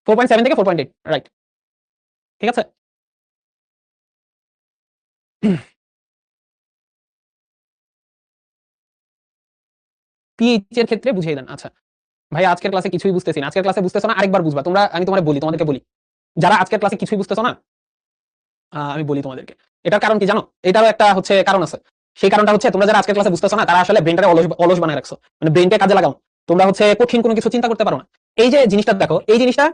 4.7 থেকে 4.8, রাইট। ঠিক আছে, পিএইচ এর ক্ষেত্রে বুঝিয়ে দেন। আচ্ছা ভাই, আজকের ক্লাসে কিছুই বুঝতেছি না। আজকের ক্লাসে বুঝতেছো না, আরেকবার বুঝবা তোমরা। আমি তোমাদেরকে বলি, যারা আজকের ক্লাসে কিছুই বুঝতেছো না, আমি বলি তোমাদেরকে। এটার কারণ কি জানো? এটারও একটা হচ্ছে কারণ আছে। সেই কারণটা হচ্ছে তোমরা যারা আজকের ক্লাসে বুঝতেছো না, তারা আসলে ব্রেনটারে অলস অলস বানায় রাখছো, মানে ব্রেনকে কাজে লাগাও। তোমরা হচ্ছে কঠিন কোনো কিছু চিন্তা করতে পারো না। এই যে জিনিসটা দেখো, এই জিনিসটা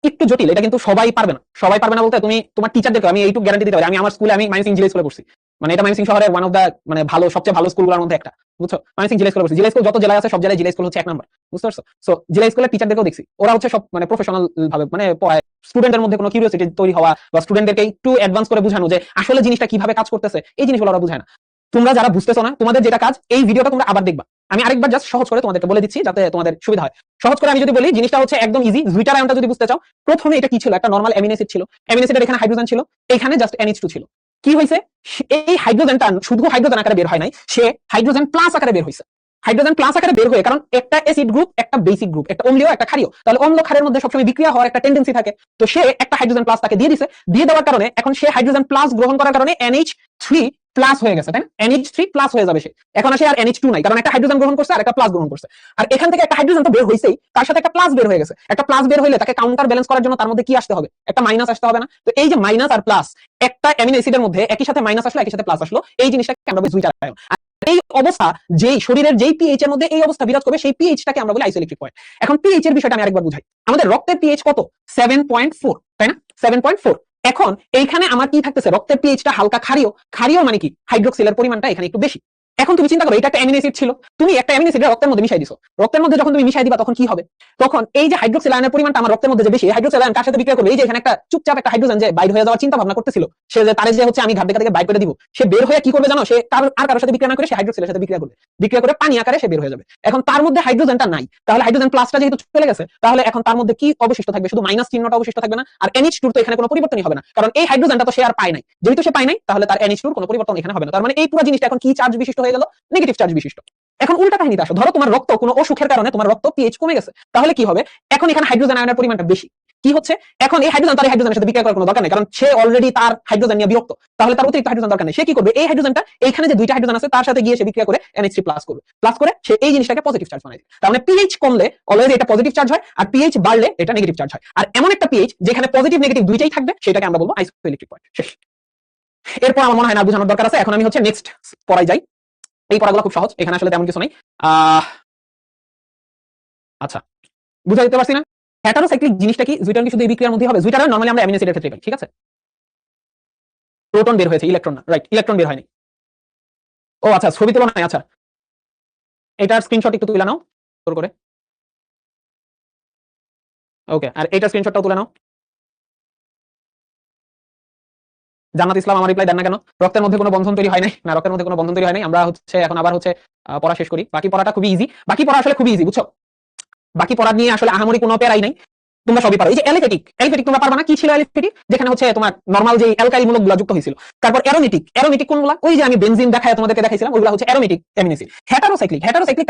একটু জটিল, এটা কিন্তু সবাই পারবে না। সবাই পারবে না বলতে তুমি তোমার টিচারদেরকে আমি এইটুকু গ্যারান্টি দিতে পারি। আমি আমার স্কুলে আমি মাইনসিং জিলা স্কুলে পড়ছি, মানে এটা মাইনসিং শহরের ওয়ান অফ দা মানে ভালো, সবচেয়ে ভালো স্কুলগুলোর মধ্যে একটা, বুঝছো? মাইনসিং জিলা স্কুলে পড়ছি। জিলা স্কুল যত জেলায় আছে সব জেলায় জিলা স্কুল হচ্ছে 1 নাম্বার, বুঝতে পারছো? সো জিলা স্কুলের টিচারদেরকেও দেখছি, ওরা হচ্ছে সব মানে প্রফেশনাল ভাবে মানে পড়ায়। স্টুডেন্টের মধ্যে কোনো কিউরিওসিটি তৈরি হওয়া বা স্টুডেন্টদেরকে একটু অ্যাডভান্স করে বোঝানো যে আসলে জিনিসটা কিভাবে কাজ করতেছে, এই জিনিসগুলো ওরা বোঝায় না। তোমরা যারা বুঝতেছো না, তোমাদের যেটা কাজ, এই ভিডিওটা তোমরা আবার দেখবা। আমি আরেকবার জাস্ট সহজ করে তোমাদেরকে বলে দিচ্ছি যাতে তোমাদের সুবিধা হয়। সহজ করে আমি যদি বলি, জিনিসটা হচ্ছে একদম ইজি। জুইটার আয়নটা যদি বুঝতে চাও, প্রথমে এটা কি ছিল? একটা নরমাল অ্যামিনো অ্যাসিড ছিল। অ্যামিনো অ্যাসিডের এখানে হাইড্রোজেন ছিল, এখানে জাস্ট NH2 ছিল। কি হয়েছে? এই হাইড্রোজেনটা শুধু হাইড্রোজেন আকারে বের হয় নাই, সে হাইড্রোজেন প্লাস আকারে বের হয়েছে। হাইড্রোজেন প্লাস আকারে বের হয়ে, কারণ একটা অ্যাসিড গ্রুপ, একটা বেসিক গ্রুপ, একটা অম্লীয়, একটা ক্ষারীয়, তাহলে অম্ল ক্ষারের মধ্যে সবসময় বিক্রিয়া হওয়ার একটা টেন্ডেন্সি থাকে। তো সে একটা হাইড্রোজেন প্লাস তাকে দিয়ে দিছে, দিয়ে দেওয়ার কারণে এখন সে হাইড্রোজেন প্লাস গ্রহণ করার কারণে NH3 প্লাস হয়ে গেছে, তাই না? NH3 প্লাস হয়ে যাবে সে, এখন আসে আর NH2 নাই, কারণ একটা হাইড্রোজেন গ্রহণ করছে আর একটা প্লাস গ্রহণ করছে। আর এখান থেকে একটা হাইড্রোজেন তো বের হইছেই, তার সাথে একটা প্লাস বের হয়ে গেছে। একটা প্লাস বের হইলে তাকে কাউন্টার ব্যালেন্স করার জন্য তার মধ্যে কি আসতে হবে? একটা মাইনাস আসতে হবে না? তো এই যে মাইনাস আর প্লাস, একটা অ্যামিনো অ্যাসিডের মধ্যে একই সাথে মাইনাস আসলো, একই সাথে প্লাস আসলো, এই জিনিসটাকে আমরা বলি জুইটার আয়ন। এই অবস্থা, যেই শরীরের যেই পিএইচ এর মধ্যে এই অবস্থা বিরাজ করবে, সেই পিএইচটাকে আমরা বলি আইসোইলেকট্রিক পয়েন্ট। এখন পিএইচ এর বিষয়টা আমি আরেকবার বুঝাই। আমাদের রক্তের পিএইচ কত? 7.4, তাই না? 7.4। এখন এইখানে আমার কি থাকতেছে? রক্তের পিএইচটা হালকা ক্ষারীয়। ক্ষারীয় মানে কি? হাইড্রোক্সিলের পরিমাণটা এখানে একটু বেশি। এখন তুমি চিন্তা করো, এটা একটা অ্যামিনো অ্যাসিড ছিল, তুমি একটা অ্যামিনো অ্যাসিড রক্তের মধ্যে মিশাই দিছো। রক্তের মধ্যে যখন তুমি মিশাই দিবা তখন কি হবে? তখন এই যে হাইড্রোক্সিল আয়নের পরিমাণটা আমার রক্তের মধ্যে যে বেশি, হাইড্রোক্সিল আয়ন কার সাথে বিক্রিয়া করবে? এই যে এখানে একটা চুপচাপ একটা হাইড্রোজেন যে বাইর হয়ে যাওয়ার চিন্তা ভাবনা করতেছিল, সে যে তারে যে হচ্ছে আমি ঘাট দেখা থেকে বাইর করে দিব, সে বের হয়ে কি করবে জানো? সে আর কারোর সাথে বিক্রিয়া না করে সে হাইড্রোক্সিলের সাথে বিক্রিয়া করবে, বিক্রিয়া করে পানি আকারে সে বের হয়ে যাবে। এখন তার মধ্যে হাইড্রোজেনটা নাই, তাহলে হাইড্রোজেন প্লাসটা যেহেতু চলে গেছে, তাহলে এখন তার মধ্যে কি অবশিষ্ট থাকবে? শুধু মাইনাস চিহ্নটা অবশিষ্ট থাকবে না। আর NH2 তো এখানে কোনো পরিবর্তনই হবে না, কারণ এই হাইড্রোজেনটা তো সে আর পায় নাই। যেহেতু সে পায় নাই, তাহলে তার NH2 কোনো পরিবর্তন এখানে হবে না। তার মানে এই পুরো জিনিসটা এখন কি চার্জ বিশিষ্ট হয়ে গেল? নেগেটিভ চার্জ বিশিষ্ট। এখন উল্টা কাহিনীতে আসো, ধরো তোমার রক্ত কোনো অসুখের কারণে তোমার রক্ত পিএইচ কমে গেছে, তাহলে কি হবে? এখন এখানে হাইড্রোজেন আয়নের পরিমাণটা বেশি। কি হচ্ছে? এখন এই হাইড্রোজেন তার হাইড্রোজেনের সাথে বিক্রিয়া করার কোনো দরকার নেই, কারণ সে অলরেডি তার হাইড্রোজেন নিয়ে বিরক্ত, তাহলে তার অতিরিক্ত হাইড্রোজেন দরকার নেই। সে কি করবে? এই হাইড্রোজেনটা এইখানে যে দুইটা হাইড্রোজেন আছে তার সাথে গিয়ে সে বিক্রিয়া করে NH3 প্লাস করবে, প্লাস করে সে এই জিনিসটাকে পজিটিভ চার্জ বানায়। তার মানে পিএইচ কমলে অলওয়েজ এটা পজিটিভ চার্জ হয়, আর পিএইচ বাড়লে এটা নেগেটিভ চার্জ হয়। আর এমন একটা পিএইচ যেখানে পজিটিভ নেগেটিভ দুইটাই থাকবে, সেটাকে আমরা বলবো আইসোইলেকট্রিক পয়েন্ট। শেষ। এরপর আমার মনে হয় না বোঝানোর দরকার আছে, এখন আমি হচ্ছে নেক্সট পড়াই যাই। এই পড়াগুলো খুব সহজ, এখানে আসলে তেমন কিছু নাই। আচ্ছা, বুঝা দিতে পারছি না? হেটারোসাইক্লিক জিনিসটা কি? জুইটার কি শুধু এই বিক্রিয়ার মধ্যেই হবে? জুইটার নরমালি আমরা অ্যামিনো অ্যাসিডের ক্ষেত্রে পাই, ঠিক আছে? প্রোটন বের হয়েছে, ইলেকট্রন না, রাইট, ইলেকট্রন বের হয়নি। ও আচ্ছা, ছবি তোলা নাই। আচ্ছা, এটার স্ক্রিনশট একটু তুলে নাও তোর করে। ওকে, আর এইটার স্ক্রিনশটটাও তুলে নাও। জান্নাত ইসলাম আমার রিপ্লাই দেন না কেন? রক্তের মধ্যে কোনো বন্ধন তৈরি হয় নাই। না, রক্তের মধ্যে কোনো বন্ধন তৈরি হয় নাই। আমরা হচ্ছে এখন আবার হচ্ছে পড়া শেষ করি। বাকি পড়াটা খুবই ইজি। বাকি পড়া আসলে খুবই ইজি, বুঝছো? বাকি পড়া নিয়ে আসলে আহামরি কোনো প্যারাই নাই। তোমরা সবই পারো। এই যে অ্যালিফেটিক তোমরা পারবা না? কি ছিল অ্যালিফেটিক? যেখানে হচ্ছে তোমার নরমাল যে অ্যালকাইল মূলকগুলো যুক্ত হয়েছিল। তারপর অ্যারোমেটিক কোনগুলা? ওই যে আমি বেনজিন দেখায় তোমাদেরকে দেখাইছিলাম, ওইগুলা হচ্ছে অ্যারোমেটিক অ্যামিনো অ্যাসিড। হেটারোসাইক্লিক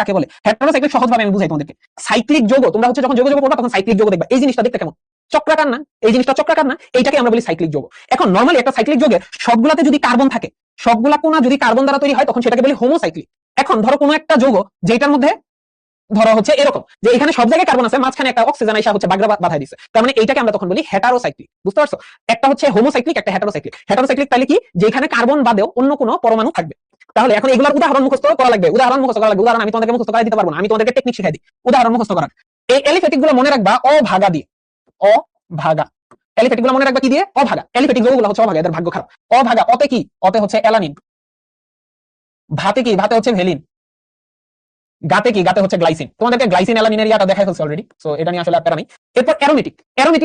কাকে বলে? হেটারোসাইক্লিক সহজভাবে আমি বুঝাই তোমাদেরকে। সাইক্লিক যৌগ, তোমরা হচ্ছে যখন যৌগ পড়বা তখন সাইক্লিক যৌগ দেখবা। এই জিনিসটা দেখতে কেমন? চক্রাকার না? এই জিনিসটা চক্রাকার না? এইটাকে আমরা বলি সাইক্লিক যৌগ। এখন নরমালি একটা সাইক্লিক যৌগের সবগুলাতে যদি কার্বন থাকে, সবগুলা কোণা যদি কার্বন দ্বারা তৈরি হয় তখন সেটাকে বলি হোমোসাইক্লিক। এখন ধরো কোনো একটা যৌগ যেটার মধ্যে ধরো হচ্ছে এরকম যে এখানে সব জায়গায় কার্বন আছে, মাঝখানে একটা অক্সিজেন আইসা হচ্ছে বাগড়া বাঁধাই দিছে, তার মানে এইটাকে আমরা তখন বলি হেটারোসাইক্লিক। বুঝতে পারছো? একটা হচ্ছে হোমোসাইক্লিক, একটা হেটারোসাইক্লিক। হেটারোসাইক্লিক তাহলে কি? যে এখানে কার্বন বাদেও অন্য কোনো পরমাণু থাকবে। তাহলে এখন এগুলোর উদাহরণ মুখস্থ করা লাগবে। উদাহরণ আমি তোমাদেরকে মুখস্থ করাই দিতে পারবো না, আমি তোমাদেরকে টেকনিক শিখাই দিই উদাহরণ মুখস্থ করার। এই এলিফেটিক গুলো মনে রাখবা অভাগা দিয়ে। অভাগা এলিফেটিক গুলো মনে রাখবা কি দিয়ে? অভাগা। এলিফেটিক যৌগগুলো হচ্ছে অভাগা, এদের ভাগ্য খারাপ। অভাগা। অতে কি? অতে হচ্ছে অ্যালানিন। ভাতে কি? ভাতে হচ্ছে ভেলিন। গাতে কি? গাতে হচ্ছে গ্লাইসিন। তোমাদেরকে গ্লাইসিন অ্যালানিনের ইয়াটা দেখাই ফেলছি অলরেডি, সো এটা নিয়ে আসলে প্যারা নেই। এরপর অ্যারোমেটিক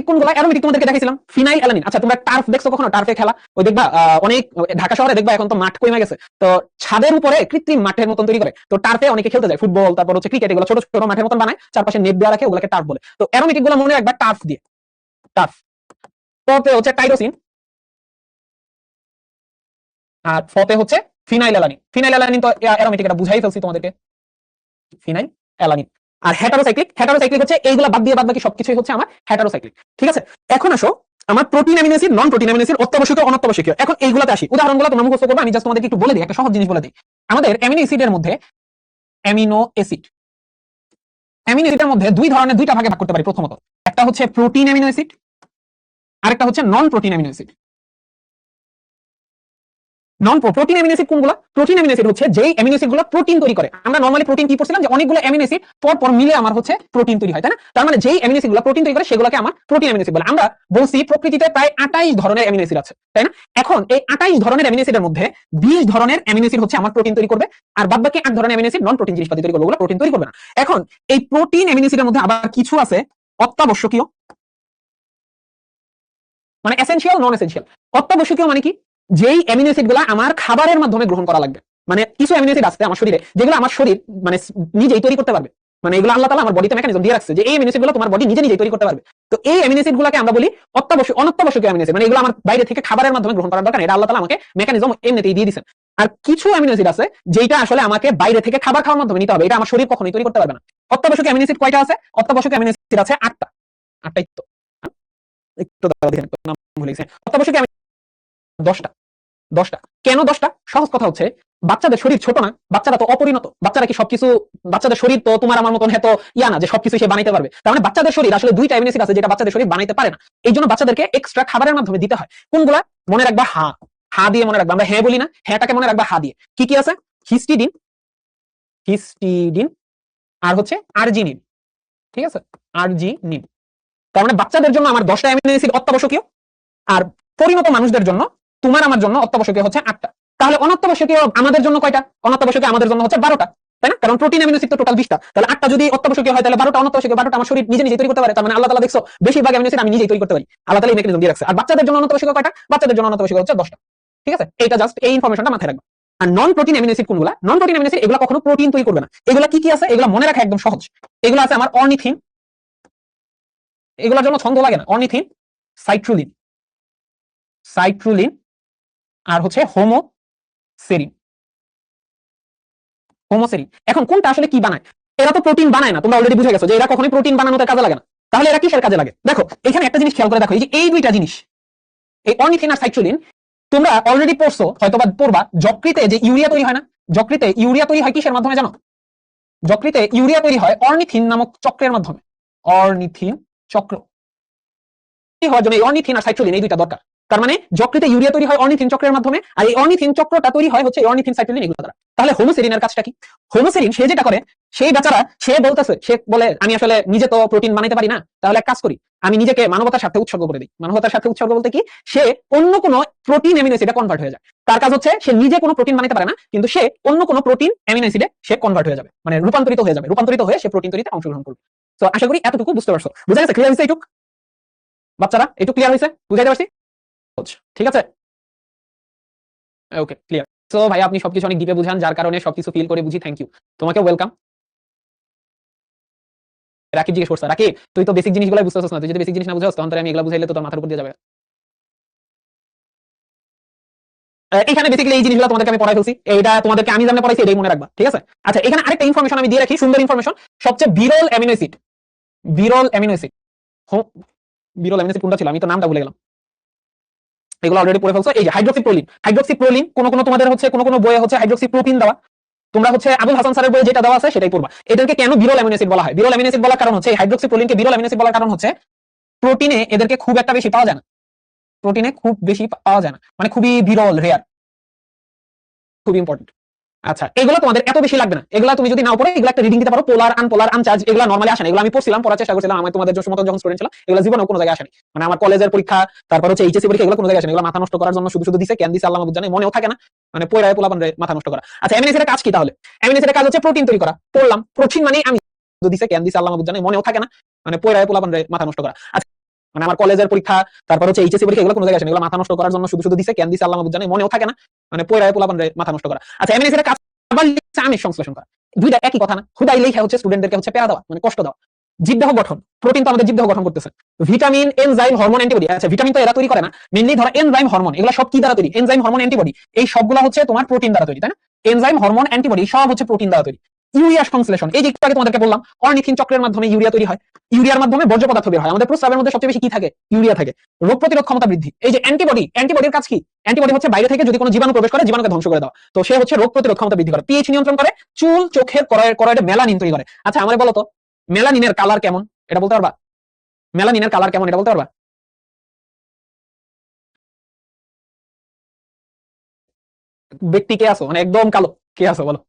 কোনগুলো? অ্যারোমেটিক তোমাদেরকে দেখাইছিলাম ফিনাইল অ্যালানিন। আচ্ছা, তোমরা টার্ফ দেখছো কখনো? টার্ফে খেলা ওই দেখবা অনেক ঢাকা শহরে দেখবা এখন তো মাঠ কমে গেছে, তো ছাদের উপরে কৃত্রিম মাঠের মতন তৈরি করে, তো টার্ফে অনেকে খেলতে যায় ফুটবল, তারপর হচ্ছে ক্রিকেট, এগুলো ছোট ছোট মাঠের মতন বানায়, চারপাশে নেট দেওয়া রাখে, ওগুলোকে টার্ফ বলে। তো অ্যারোমেটিক গুলো মনে রাখবা টার্ফ দিয়ে। টার্ফ। পতে হচ্ছে টাইরোসিন, আর ফতে হচ্ছে ফিনাইল অ্যালানিন। ফিনাইল অ্যালানিন তো অ্যারোমেটিক, এটা বুঝাই ফেলছি তোমাদেরকে। Phenyl alanine. আর হেটারোসাইক্লিক হচ্ছে এইগুলা বাদ দিয়ে বাদ বাকি সবকিছুই হচ্ছে আমার হেটারোসাইক্লিক। ঠিক আছে, এখন আসো আমার protein amino acid, non protein amino acid, অত্যাবশ্যকীয়, অনত্যাবশ্যকীয়। এখন এইগুলাতে আসি, উদাহরণগুলো তোমরা মুখস্থ করবে, আমি জাস্ট তোমাদেরকে একটু বলে দিই, একটা সহজ জিনিস বলে দিই। আমাদের অ্যামিনো অ্যাসিডের মধ্যে অ্যামিনো অ্যাসিডের মধ্যে দুইটা ভাগে ভাগ করতে পারি। প্রথমত একটা হচ্ছে প্রোটিন অ্যামিনো অ্যাসিড, আরেকটা হচ্ছে non protein amino acid. Protein amino acid কোনগুলো? প্রোটিন অ্যামিনো অ্যাসিড হচ্ছে যেই অ্যামিনো অ্যাসিড গুলো প্রোটিন তৈরি করে। আমরা নরমালি প্রোটিন কি পড়ছিলাম, যে অনেকগুলো অ্যামিনো অ্যাসিড পর মিলে আমার হচ্ছে প্রোটিন তৈরি হয়, তাই না? তার মানে যেই অ্যামিনো অ্যাসিড গুলো প্রোটিন তৈরি করে সেগুলোকে আমার প্রোটিন অ্যামিনো অ্যাসিড বলে। আমরা বলছি প্রকৃতিতে প্রায় 28 ধরনের অ্যামিনো অ্যাসিড আছে, তাই না? এখন এই 28 ধরনের অ্যামিনো অ্যাসিডের মধ্যে 20 ধরনের অ্যামিনো অ্যাসিড হচ্ছে আমার প্রোটিন তৈরি করবে, আর বাদবাকি 8 ধরনের অ্যামিনো অ্যাসিড নন প্রোটিন জিনিসপাতি তৈরি করবে, ওগুলো প্রোটিন তৈরি করবে না। এখন এই প্রোটিন অ্যামিনো অ্যাসিডের মধ্যে আবার কিছু আছে অত্যাবশ্যকীয়, মানে এসেনশিয়াল, নন এসেনশিয়াল। অত্যাবশ্যকীয় মানে কি? যেই অ্যামিনো অ্যাসিড গুলা আমার খাবারের মাধ্যমে গ্রহণ করা লাগবে। মানে কিছু অ্যামিনো অ্যাসিড আছে আমার শরীরে যেগুলো আমার শরীর মানে নিজেই তৈরি করতে পারবে, মানে এগুলো আল্লাহ তাআলা আমার বডিতে মেকানিজম দিয়ে রাখছে যে এই অ্যামিনো অ্যাসিড গুলো তোমার বডি নিজেই তৈরি করতে পারবে। তো এই অ্যামিনো অ্যাসিড গুলোকে আমরা বলি অনত্যাবশ্যকীয় অ্যামিনো অ্যাসিড, মানে এগুলো আমার বাইরে থেকে খাবারের মাধ্যমে গ্রহণ করার দরকার নেই, এটা আল্লাহ তাআলা আমাকে মেকানিজম এমনিতেই দিয়ে দিয়েছেন। আর কিছু অ্যামিনো অ্যাসিড আছে যেটা আসলে আমাকে বাইরে থেকে খাবার খাওয়ার মাধ্যমে নিতে হবে, এটা আমার শরীর কখনোই তৈরি করতে পারবে না। অত্যাবশ্যকীয় অ্যামিনো অ্যাসিড কয়টা আছে? অত্যাবশ্যকীয় অ্যামিনো অ্যাসিড আছে 8টা। 8টাই তো, একটু দাঁড়াও দেখেন, নাম ভুলে গেছি। অত্যাবশ্যকীয় 10টা। 10টা কেন 10টা? সহজ কথা হচ্ছে বাচ্চাদের শরীর ছোট না, বাচ্চারা তো অপরিণত, বাচ্চারা কি সবকিছু, বাচ্চাদের শরীর তো তোমার আমার মতন এত ইয়া না যে সবকিছু সে বানাইতে পারবে। তার মানে বাচ্চাদের শরীর আসলে দুইটা অ্যামিনো অ্যাসিড আছে যেটা বাচ্চাদের শরীর বানাইতে পারে না, এই জন্য বাচ্চাদেরকে এক্সট্রা খাবারের মাধ্যমে দিতে হয়। কোনগুলা? মনে রাখবা হা দিয়ে মনে রাখবা। আমরা হ্যাঁ বলি না, হ্যাঁটাকে মনে রাখবা হা দিয়ে। কি কি আছে? হিস্টিডিন আর হচ্ছে আরজিনিন। ঠিক আছে, আরজিনিন। তার মানে বাচ্চাদের জন্য আমার 10টা অ্যামিনো অ্যাসিড অত্যাবশ্যকীয়, আর পরিণত মানুষদের জন্য, তোমার আমার জন্য অত্যাবশ্যকীয় হচ্ছে 8টা। তাহলে অনত্যাবশ্যকীয় আমাদের জন্য কয়টা? অনত্যাবশ্যকীয় আমাদের জন্য হচ্ছে 12টা, তাই না? কারণ প্রোটিন অ্যামিনো অ্যাসিড তো টোটাল 20টা, তাহলে 8টা যদি অত্যাবশ্যকীয় হয় তাহলে 12টা অনত্যাবশ্যকীয়। 12টা আমার শরীর নিজেই তৈরি করতে পারে, তার মানে আল্লাহ তাআলা দেখছো বেশিরভাগ অ্যামিনো অ্যাসিড আমি নিজেই তৈরি করতে পারি, আল্লাহ তাআলা এই মেকানিজম দিয়ে রাখছে। আর বাচ্চাদের জন্য অনত্যাবশ্যকীয় কয়টা? বাচ্চাদের জন্য অনত্যাবশ্যকীয় হচ্ছে 10টা। ঠিক আছে, এইটা জাস্ট এই ইনফরমেশনটা মাথায় রাখবা। আর নন প্রোটিন অ্যামিনো অ্যাসিড কোনগুলা? নন প্রোটিন অ্যামিনো অ্যাসিড এগুলো কখনো প্রোটিন তৈরি করবে না। এগুলা কি কি আছে? এগুলো মনে রাখা একদম সহজ। এগুলো আছে আমার অর্নিথিন, এগুলোর জন্য ছন্দ লাগে না, অর্নিথিন, সাইট্রুলিন, আর হচ্ছে হোমোসেরিন। এখন কোনটা আসলে কি বানায়? এরা তো প্রোটিন বানায় না, তোমরা অলরেডি বুঝে গেছো যে এরা কখনোই প্রোটিন বানানোতে কাজে লাগে না। তাহলে এরা কিসের কাজে লাগে? দেখো এখানে একটা জিনিস খেয়াল করে দেখো, এই যে এই দুইটা জিনিস, এই অর্নিথিন আর সাইট্রুলিন, তোমরা অলরেডি পড়ছো হয়তোবা পড়বা, যকৃতে যে ইউরিয়া তৈরি হয় না, যকৃতে ইউরিয়া তৈরি হয় কিসের মাধ্যমে জানো? যকৃতে ইউরিয়া তৈরি হয় অর্নিথিন নামক চক্রের মাধ্যমে। অর্নিথিন চক্র হওয়ার জন্য এই অর্নিথিন আর সাইট্রুলিন এই দুইটা দরকার। তার মানে যকৃতে ইউরিয়া তৈরি হয় অর্নিথিন চক্রের মাধ্যমে, আর এই অর্নিথিন চক্রটা তৈরি হয় হচ্ছে অর্নিথিন সাইট্রুলিন এগুলো দ্বারা। তাহলে হোমোসেরিনের কাজটা কি? হোমোসেরিন সে যেটা করে, সেই বেচারা সে বলতেছে, সে বলে আমি আসলে নিজে তো প্রোটিন বানাইতে পারি না, তাহলে এক কাজ করি, আমি নিজেকে মানবতার স্বার্থে উৎসর্গ করে দিই। মানবতার স্বার্থে উৎসর্গ বলতে কি? সে অন্য কোনো প্রোটিন অ্যামিনো অ্যাসিডে কনভার্ট হয়ে যায়। তার কাজ হচ্ছে সে নিজে কোনো প্রোটিন বানাইতে পারে না, কিন্তু সে অন্য কোনো প্রোটিন অ্যামিনো অ্যাসিডে সে কনভার্ট হয়ে যাবে, মানে রূপান্তরিত হয়ে সে প্রোটিন তৈরিতে অংশগ্রহণ করবে। তো আশা করি এতটুকু বুঝতে পারছো, বুঝা গেছে? ক্লিয়ার হয়েছে? এইটুক বাচ্চারা, একটু ক্লিয়ার হয়েছে? বুঝাইতে পারছি? ঠিক আছে। ওকে, ক্লিয়ার। সো ভাই আপনি সবকিছু অনেক ডিপে বুঝান, যার কারণে সবকিছু ফিল করে বুঝি। থ্যাংক ইউ, তোমাকে ওয়েলকাম। রাকিব জিজ্ঞেস করছে, রাকিব তুই তো বেসিক জিনিসগুলো বুঝতেছিস না, তুই যদি বেসিক জিনিস না বুঝাস তখন আমি এগুলো বুঝাইলে তো তোর মাথার উপর দিয়ে যাবে। এখানে বেসিক্যালি এই জিনিসগুলো তোমাদেরকে আমি পড়াই ফেলছি, এইটা তোমাদেরকে আমি যেমন পড়াইছি এটাই মনে রাখবা, ঠিক আছে? আচ্ছা, এখানে আরেকটা ইনফরমেশন আমি দিয়ে রাখি, সুন্দর ইনফরমেশন। সবচেয়ে বিরল অ্যামিনো অ্যাসিড, বিরল অ্যামিনো অ্যাসিড, বিরল অ্যামিনো অ্যাসিড কোনটা ছিল আমি তো নামটা ভুলে গেলাম। এগুলো অলরেডি পড়ে ফেলছো। এই যে হাইড্রোক্সিপ্রোলিন, হাইড্রোক্সিপ্রোলিন কোন তোমাদের হচ্ছে কোন বইয়ে হচ্ছে হাইড্রোক্সিপ্রোপিন দেওয়া, তোমরা হচ্ছে আবুল হাসান স্যারের বইয়ে যেটা দেওয়া আছে সেটাই পড়বা। এদেরকে কেন বিরল অ্যামিনো অ্যাসিড বলা হয়? বিরল অ্যামিনো অ্যাসিড বলার কারণ হচ্ছে, হাইড্রোক্সিপ্রোলিনকে বিরল অ্যামিনো অ্যাসিড বলার কারণ হচ্ছে প্রোটিনে এদেরকে খুব একটা বেশি পাওয়া যায় না, প্রোটিনে খুব বেশি পাওয়া যায় না, মানে খুবই বিরল, রেয়ার, খুব ইম্পর্টেন্ট। আচ্ছা, এগুলো তোমাদের এত বেশি লাগবে না, এগুলো তুমি যদি নাও পড়ে এগুলো একটা রিডিং দিতে পারো, পোলার আনপোলার আনচার্জ, এগুলো নরমালি আসে না, এগুলো আমি পড়ছিলাম, পড়ার চেষ্টা করছিলাম, আমি তোমাদের মতো যখন স্টুডেন্ট ছিল এগুলো জীবনেও কোনো জায়গায় আসেনি, মানে আমার কলেজের পরীক্ষা, তারপর হচ্ছে এইচএসসি পরীক্ষা, এগুলো কোনো জায়গায় আসেনি, এগুলো মাথা নষ্ট করার জন্য শুধু শুধু দিছে, কেন দিছে আল্লাহ মাহবুব জানে, মনেও থাকে না, মানে পয়রায় পোলাপান মাথা নষ্ট করা। আচ্ছা, অ্যামিনো অ্যাসিডের কাজ কি তাহলে? অ্যামিনো অ্যাসিডের কাজ হচ্ছে প্রোটিন তৈরি করা, পড়লাম প্রোটিন মানে আমি দিছে, কেন দিছে আল্লাহ মাহবুব জানে, মনেও থাকে না, মানে পয়রায় পোলাপান মাথা নষ্ট করা। আচ্ছা, মানে আমার কলেজের পরীক্ষা, তারপর হচ্ছে এইচএসসি পরীক্ষা, এগুলো কোনো জায়গায় আসেনি, এগুলো মাথা নষ্ট করার জন্য শুধু শুধু দিছে, কেন দিছে আল্লাহ মাহবুব জানে, মনেও থাকে না, মানে পয়রায় পোলাপান মাথা নষ্ট করা। আচ্ছা, অ্যামিনো অ্যাসিডের কাজ আবার লিখছে আমিষ সংশ্লেষণ করা, দুইটা একই কথা না? হুদাই লেখা হচ্ছে স্টুডেন্টদেরকে হচ্ছে প্যারা দেওয়া, মানে কষ্ট দেওয়া। জীবদেহ গঠন, প্রোটিন তো আমাদের জীবদেহ গঠন করতেছে, ভিটামিন, এনজাইম, হরমোন, অ্যান্টিবডি। আচ্ছা, ভিটামিন তো এরা তৈরি করে না, মেইনলি ধরো এনজাইম, হরমোন, এগুলো সব কি দ্বারা তৈরি? এনজাইম, হরমোন, অ্যান্টিবডি, এই সবগুলো হচ্ছে তোমার প্রোটিন দ্বারা তৈরি, তাই না? এনজাইম, হরমোন, অ্যান্টিবডি সব হচ্ছে প্রোটিন দ্বারা তৈরি। ইউরিয়া সংশ্লেষণ, এই যে একটু আগে তোমাদেরকে বললাম, অর্নিথিন চক্রের মাধ্যমে ইউরিয়া তৈরি হয়, ইউরিয়ার মাধ্যমে বর্জ্য পদার্থ বের হয়, আমাদের প্রস্রাবের মধ্যে সবচেয়ে বেশি কি থাকে? ইউরিয়া থাকে। রোগ প্রতিরোধ ক্ষমতা বৃদ্ধি। এই যে অ্যান্টিবডি, অ্যান্টিবডির কাজ কি? অ্যান্টিবডি হচ্ছে বাইরে থেকে যদি কোনো জীবাণু প্রবেশ করে, জীবাণুকে ধ্বংস করে দেওয়া, তো সে হচ্ছে রোগ প্রতিরোধ ক্ষমতা বৃদ্ধি করে, পিএইচ নিয়ন্ত্রণ করে, চুল, চোখের করয়েডে মেলানিন তৈরি করে। আচ্ছা, আমারে বলো তো মেলানিনের কালার কেমন, এটা বলতে পারবা? মেলানিনের কালার কেমন এটা বলতে পারবা? ব্যক্তি কে আছো, মানে একদম কালো কে আছো বলো?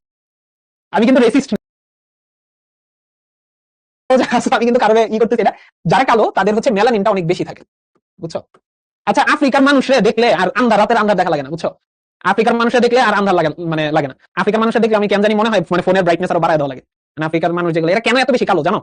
আমি কিন্তু রেসিস্ট, আমি কিন্তু কারণে করতেছি এটা, যারা কালো তাদের হচ্ছে মেলানিনটা অনেক বেশি থাকে, বুঝছো? আচ্ছা, আফ্রিকার মানুষরা দেখলে আর আন্ধার, রাতের আন্ধার দেখা লাগে না, বুঝছো? আফ্রিকার মানুষরা দেখলে আর আন্ধার লাগে, মানে লাগে না। আফ্রিকার মানুষরা দেখলে আমি কেন জানি মনে হয় মানে ফোনের ব্রাইটনেস আরো বাড়ায় দেওয়া লাগে। মানে আফ্রিকার মানুষ যেগুলো, এরা কেন এত বেশি কালো জানো?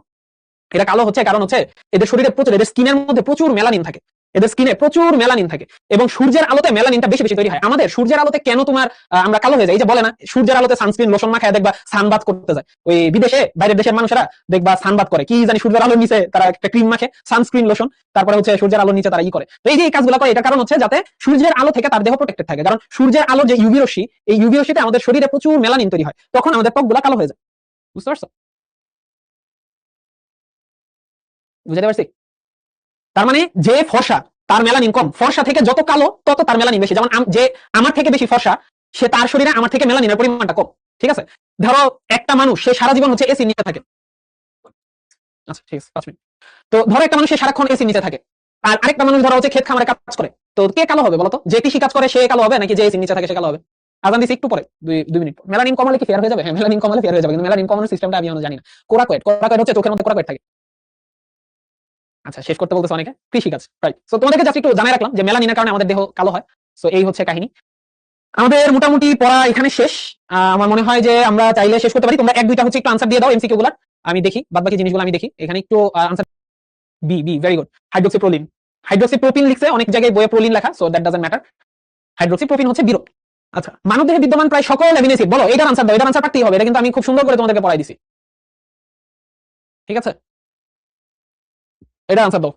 এরা কালো হচ্ছে কারণ হচ্ছে এদের শরীরে প্রচুর, এদের স্কিনের মধ্যে প্রচুর মেলানিন থাকে, এদের স্কিনে প্রচুর মেলানিন থাকে, এবং সূর্যের আলোতে মেলানিনটা বেশি বেশি তৈরি হয়। আমাদের সূর্যের আলোতে কেন তোমার আমরা কালো হয়ে যাই? এই যে বলে না, সূর্যের আলোতে সানস্ক্রিন লোশন মাখায় দেখবা সানবাত করতে যায়, ওই বিদেশে বাইরের দেশের মানুষেরা দেখবা সানবাত করে, কি জানি সূর্যের আলোর নিচে তারা একটা ক্রিম মাখে, সানস্ক্রিন লোশন, তারপরে হচ্ছে সূর্যের আলোর নিচে তারা করে। তো এই যে এই কাজগুলো করে, এটার কারণ হচ্ছে যাতে সূর্যের আলো থেকে তার দেহ প্রোটেক্টেড থাকে, কারণ সূর্যের আলো যে ইউভি রশ্মি, এই ইউভি রশ্মিতে আমাদের শরীরে প্রচুর মেলানিন তৈরি হয়, তখন আমাদের ত্বকগুলো কালো হয়ে যায়। বুঝতে পারছো? বুঝতে পারছি? তার মানে যে ফর্সা তার মেলানিন কম, ফর্সা থেকে যত কালো তত তার মেলানিন বেশি। যেমন যে আমার থেকে বেশি ফর্সা, সে তার শরীরে আমার থেকে মেলানিনের পরিমাণটা কম, ঠিক আছে? ধরো একটা মানুষ সে সারা জীবন হচ্ছে এসি নিচে থাকে, আচ্ছা ঠিক আছে 5 মিনিট। তো ধরো একটা মানুষ সে সারাক্ষণ এসি নিচে থাকে, আর আরেকটা মানুষ ধরো হচ্ছে ক্ষেত খামারে কাজ করে, তো কে কালো হবে বলতো? যে কৃষি কাজ করে সে কালো হবে, নাকি যে এসি নিচে থাকে সে কালো হবে? আজান দিছি একটু পরে, 2 মিনিট পর। মেলানিন কমালে কি ফেয়ার হয়ে যাবে? হ্যাঁ, মেলানিন কমালে ফেয়ার হয়ে যাবে, কিন্তু মেলানিন কমানোর সিস্টেমটা আমি জানি না। কোরাকয়েড, কোরাকয়েড হচ্ছে চোখের মধ্যে কোরাকয়েড থাকে। আচ্ছা, শেষ করতে বলতেছে অনেকে, কৃষিকাজ, রাইট? সো তোমাদেরকে জাস্ট একটু জানাই রাখলাম যে মেলানিনের কারণে আমাদের দেহ কালো হয়। সো এই হচ্ছে কাহিনী। আমাদের মোটামুটি পড়া এখানে শেষ। আমার মনে হয় যে আমরা চাইলে শেষ করতে পারি। তোমরা এক দুইটা হচ্ছে একটু আনসার দিয়ে দাও এমসিকিউ গুলার, আমি দেখি বাদ বাকি জিনিসগুলো আমি দেখি। এখানে একটু answer, B B very good. Hydroxyproline, hydroxypropine লিখছে, অনেক জায়গায় বইয়ে প্রোলিন লেখা, so that doesn't matter. Hydroxypropine হচ্ছে বিরল। আচ্ছা, মানবদেহে বিদ্যমান প্রায় সকল অ্যামিনো অ্যাসিড, বলো এটার আনসার দাও, এটার আনসার পারতেই হবে, এটা কিন্তু আমি খুব সুন্দর করে তোমাদেরকে পড়াই দিছি, ঠিক আছে? এটার আনসার দাও।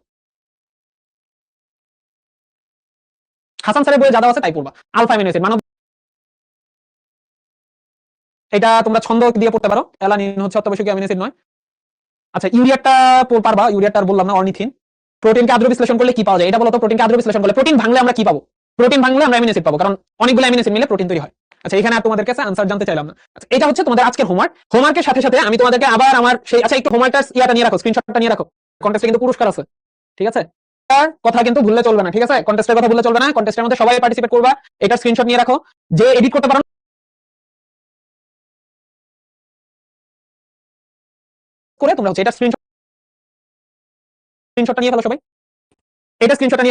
হাসান স্যারের বইয়ে যা দেওয়া আছে তাই পড়বা। আলফা অ্যামিনো অ্যাসিড, মানব, এটা তোমরা ছন্দ দিয়ে পড়তে পারো। অ্যালানিন হচ্ছে অত্যাবশ্যকীয় অ্যামিনো অ্যাসিড নয়। আচ্ছা, ইউরিয়াটা পারবা, ইউরিয়াটা আর বললাম না। অর্নিথিন, প্রোটিনকে আদ্র বিশ্লেষণ করলে কি পাওয়া যায় এটা বলো তো? প্রোটিনকে আদ্র বিশ্লেষণ করলে, প্রোটিন ভাঙলে আমরা কি পাবো? প্রোটিন ভাঙলে আমরা অ্যামিনো অ্যাসিড পাবো, কারণ অনেকগুলো অ্যামিনো অ্যাসিড মিলে প্রোটিন তৈরি হয়। আচ্ছা, এখানে আর তোমাদের কাছে আনসার জানতে চাইলাম না। আচ্ছা, এটা হচ্ছে তোমাদের আজকের হোমওয়ার্ক। হোমওয়ার্কের সাথে সাথে আমি তোমাদেরকে আবার আমার সেই, আচ্ছা একটু হোমওয়ার্কটার ইয়াটা নিয়ে রাখো, স্ক্রিনশটটা নিয়ে রাখো, কন্টেস্টে কিন্তু পুরস্কার আছে, ঠিক আছে? তার কথা কিন্তু ভুললে চলবে না, ঠিক আছে? কন্টেস্টের কথা ভুললে চলবে না, কন্টেস্টের মধ্যে সবাই পার্টিসিপেট করবা। এটার স্ক্রিনশট নিয়ে রাখো, যে এডিট করতে পারো করে তোমরা হচ্ছে এটা স্ক্রিনশটটা নিয়ে ফেলো সবাই, এটা স্ক্রিনশটটা